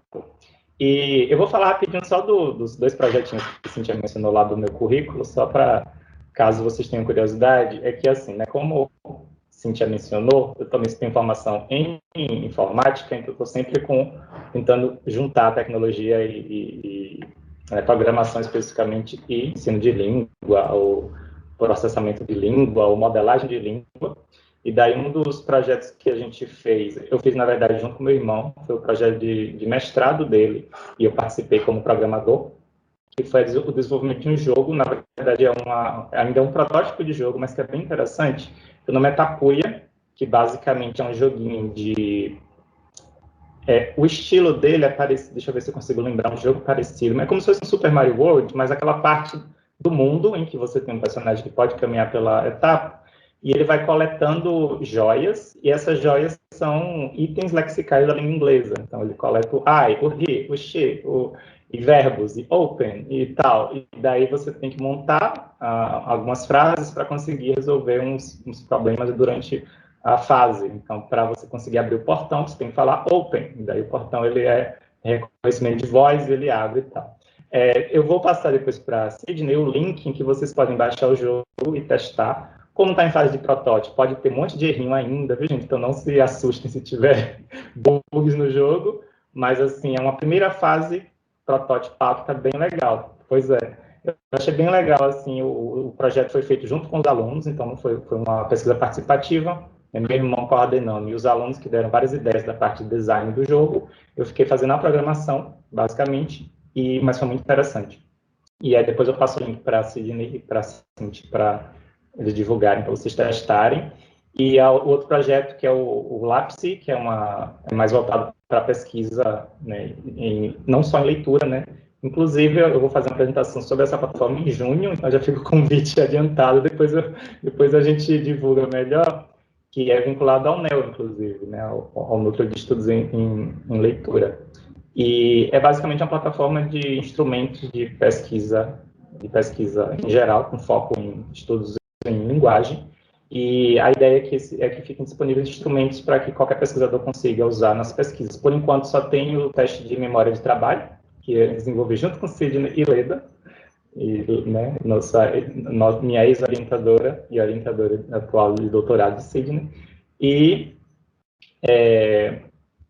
E eu vou falar rapidinho só dos 2 projetinhos que a Cíntia mencionou lá do meu currículo, só para, caso vocês tenham curiosidade, é que assim, né, como a Cíntia mencionou, eu também tenho formação em informática, então eu estou sempre tentando juntar tecnologia e programação especificamente e ensino de língua, ou processamento de língua, ou modelagem de língua. E daí um dos projetos que a gente fez, eu fiz na verdade junto com meu irmão, foi o projeto de mestrado dele, e eu participei como programador, que foi o desenvolvimento de um jogo, na verdade ainda é um protótipo de jogo, mas que é bem interessante. O nome é Tapuia, que basicamente é um joguinho de... o estilo dele é parecido, deixa eu ver se eu consigo lembrar, um jogo parecido, mas é como se fosse um Super Mario World, mas aquela parte do mundo em que você tem um personagem que pode caminhar pela etapa, e ele vai coletando joias, e essas joias são itens lexicais da língua inglesa. Então, ele coleta o I, o he, o she, e verbos, e open, e tal. E daí você tem que montar algumas frases para conseguir resolver uns problemas durante a fase. Então, para você conseguir abrir o portão, você tem que falar open. E daí o portão, ele é reconhecimento de voz, ele abre e tal. Eu vou passar depois para a Sidney o link em que vocês podem baixar o jogo e testar. Como está em fase de protótipo, pode ter um monte de errinho ainda, viu, gente? Então não se assustem se tiver bugs no jogo, mas assim, é uma primeira fase prototipal que está bem legal. Pois é, eu achei bem legal, assim, o projeto foi feito junto com os alunos, então foi uma pesquisa participativa, meu irmão coordenando, e os alunos que deram várias ideias da parte de design do jogo, eu fiquei fazendo a programação, basicamente, mas foi muito interessante. E aí depois eu passo o link para a Sidney e para a Cintia, para eles divulgarem, para vocês testarem. E o outro projeto, que é o LAPSI, que é mais voltado para pesquisa, né, não só em leitura, né? Inclusive, eu vou fazer uma apresentação sobre essa plataforma em junho, então já fica o convite adiantado, depois a gente divulga melhor, que é vinculado ao NEL, inclusive, né, ao Núcleo de Estudos em Leitura. E é basicamente uma plataforma de instrumentos de pesquisa em geral, com foco em estudos em linguagem, e a ideia é que fiquem disponíveis instrumentos para que qualquer pesquisador consiga usar nas pesquisas. Por enquanto, só tem o teste de memória de trabalho, que eu desenvolvi junto com Sidney e Leda, né, minha ex-orientadora e orientadora atual de doutorado de Sidney, e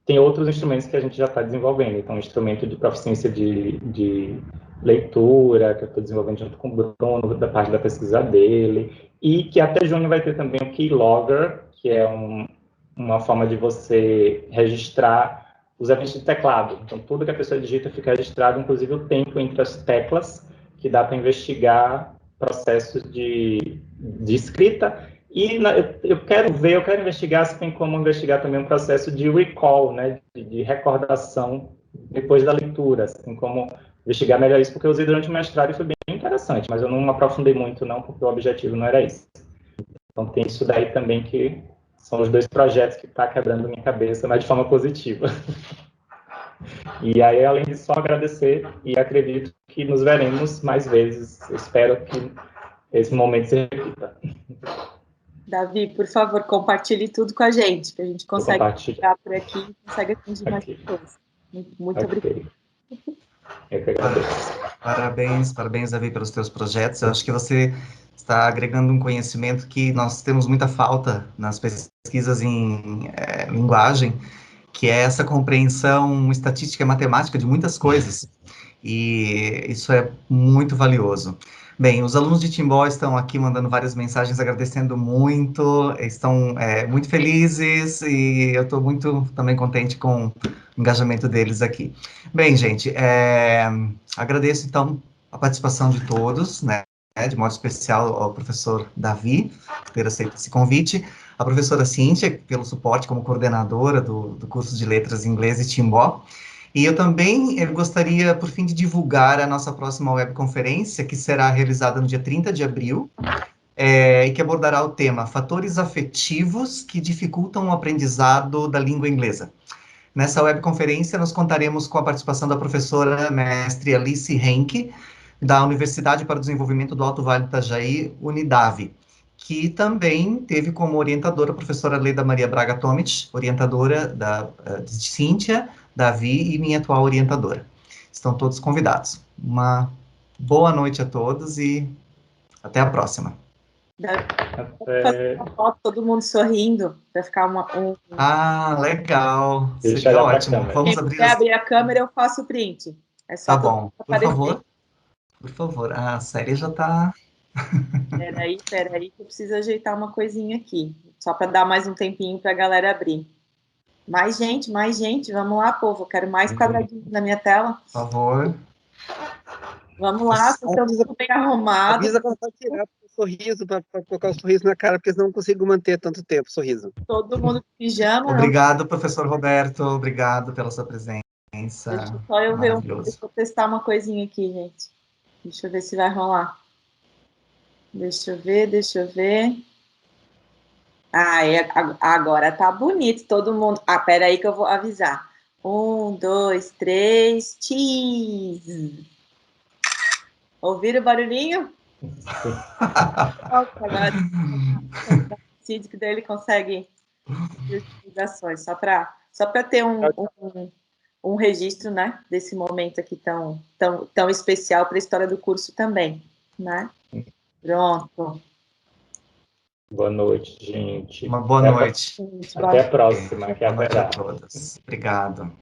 tem outros instrumentos que a gente já está desenvolvendo. Então, instrumento de proficiência de leitura, que eu estou desenvolvendo junto com o Bruno, da parte da pesquisa dele, e que até junho vai ter também o Keylogger, que é uma forma de você registrar os eventos de teclado. Então, tudo que a pessoa digita fica registrado, inclusive o tempo entre as teclas, que dá para investigar processos de escrita. E eu quero investigar se tem como investigar também um processo de recall, né, de recordação depois da leitura, se tem como investigar melhor isso, porque eu usei durante o mestrado e foi bem interessante, mas eu não aprofundei muito não, porque o objetivo não era isso. Então tem isso daí também, que são os 2 projetos que está quebrando minha cabeça, mas de forma positiva. E aí, além disso, só agradecer, e acredito que nos veremos mais vezes. Eu espero que esse momento se repita. Davi, por favor, compartilhe tudo com a gente, que a gente consegue chegar por aqui e consegue atingir mais pessoas. Muito obrigada. Eu que agradeço. Parabéns, Davi, pelos teus projetos. Eu acho que você está agregando um conhecimento que nós temos muita falta nas pesquisas em linguagem, que é essa compreensão estatística e matemática de muitas coisas. E isso é muito valioso. Bem, os alunos de Timbó estão aqui mandando várias mensagens agradecendo muito, estão muito felizes e eu estou muito também contente com o engajamento deles aqui. Bem, gente, agradeço então a participação de todos, né, de modo especial ao professor Davi, por ter aceito esse convite, a professora Cíntia, pelo suporte como coordenadora do curso de Letras Inglês e Timbó. E eu também gostaria, por fim, de divulgar a nossa próxima webconferência, que será realizada no dia 30 de abril, e que abordará o tema Fatores Afetivos que Dificultam o Aprendizado da Língua Inglesa. Nessa webconferência, nós contaremos com a participação da professora mestre Alice Henke, da Universidade para o Desenvolvimento do Alto Vale do Itajaí, Unidave, que também teve como orientadora a professora Leda Maria Braga Tomic, orientadora de Cíntia, Davi e minha atual orientadora. Estão todos convidados. Uma boa noite a todos e até a próxima. Fazer uma foto, todo mundo sorrindo, para ficar Ah, legal. Deixa Seria olhar pra ótimo. câmera. Vamos Quem abrir puder abrir a câmera, eu faço o print. É só Tá bom. Por aparecer. favor. Por favor. A série já está... Peraí, que eu preciso ajeitar uma coisinha aqui. Só para dar mais um tempinho para a galera abrir. Mais gente. Vamos lá, povo. Eu quero mais quadradinhos na minha tela. Por favor. Vamos lá, vocês estão tudo bem arrumados. Avisa quando vai tirar o sorriso, para colocar o sorriso na cara, porque senão não consigo manter tanto tempo o sorriso. Todo mundo de pijama. Obrigado, professor Roberto. Obrigado pela sua presença. Deixa só eu ver, deixa eu testar uma coisinha aqui, gente. Deixa eu ver se vai rolar. Deixa eu ver. Ah, agora tá bonito, todo mundo. Ah, peraí que eu vou avisar. 1, 2, 3, cheese! Ouviram o barulhinho? Agora que daí ele consegue visualizações, só para ter um registro, né, desse momento aqui tão especial para a história do curso também, né? Pronto. Boa noite, gente. Uma boa noite. Até a próxima. Boa noite a todos. Obrigado.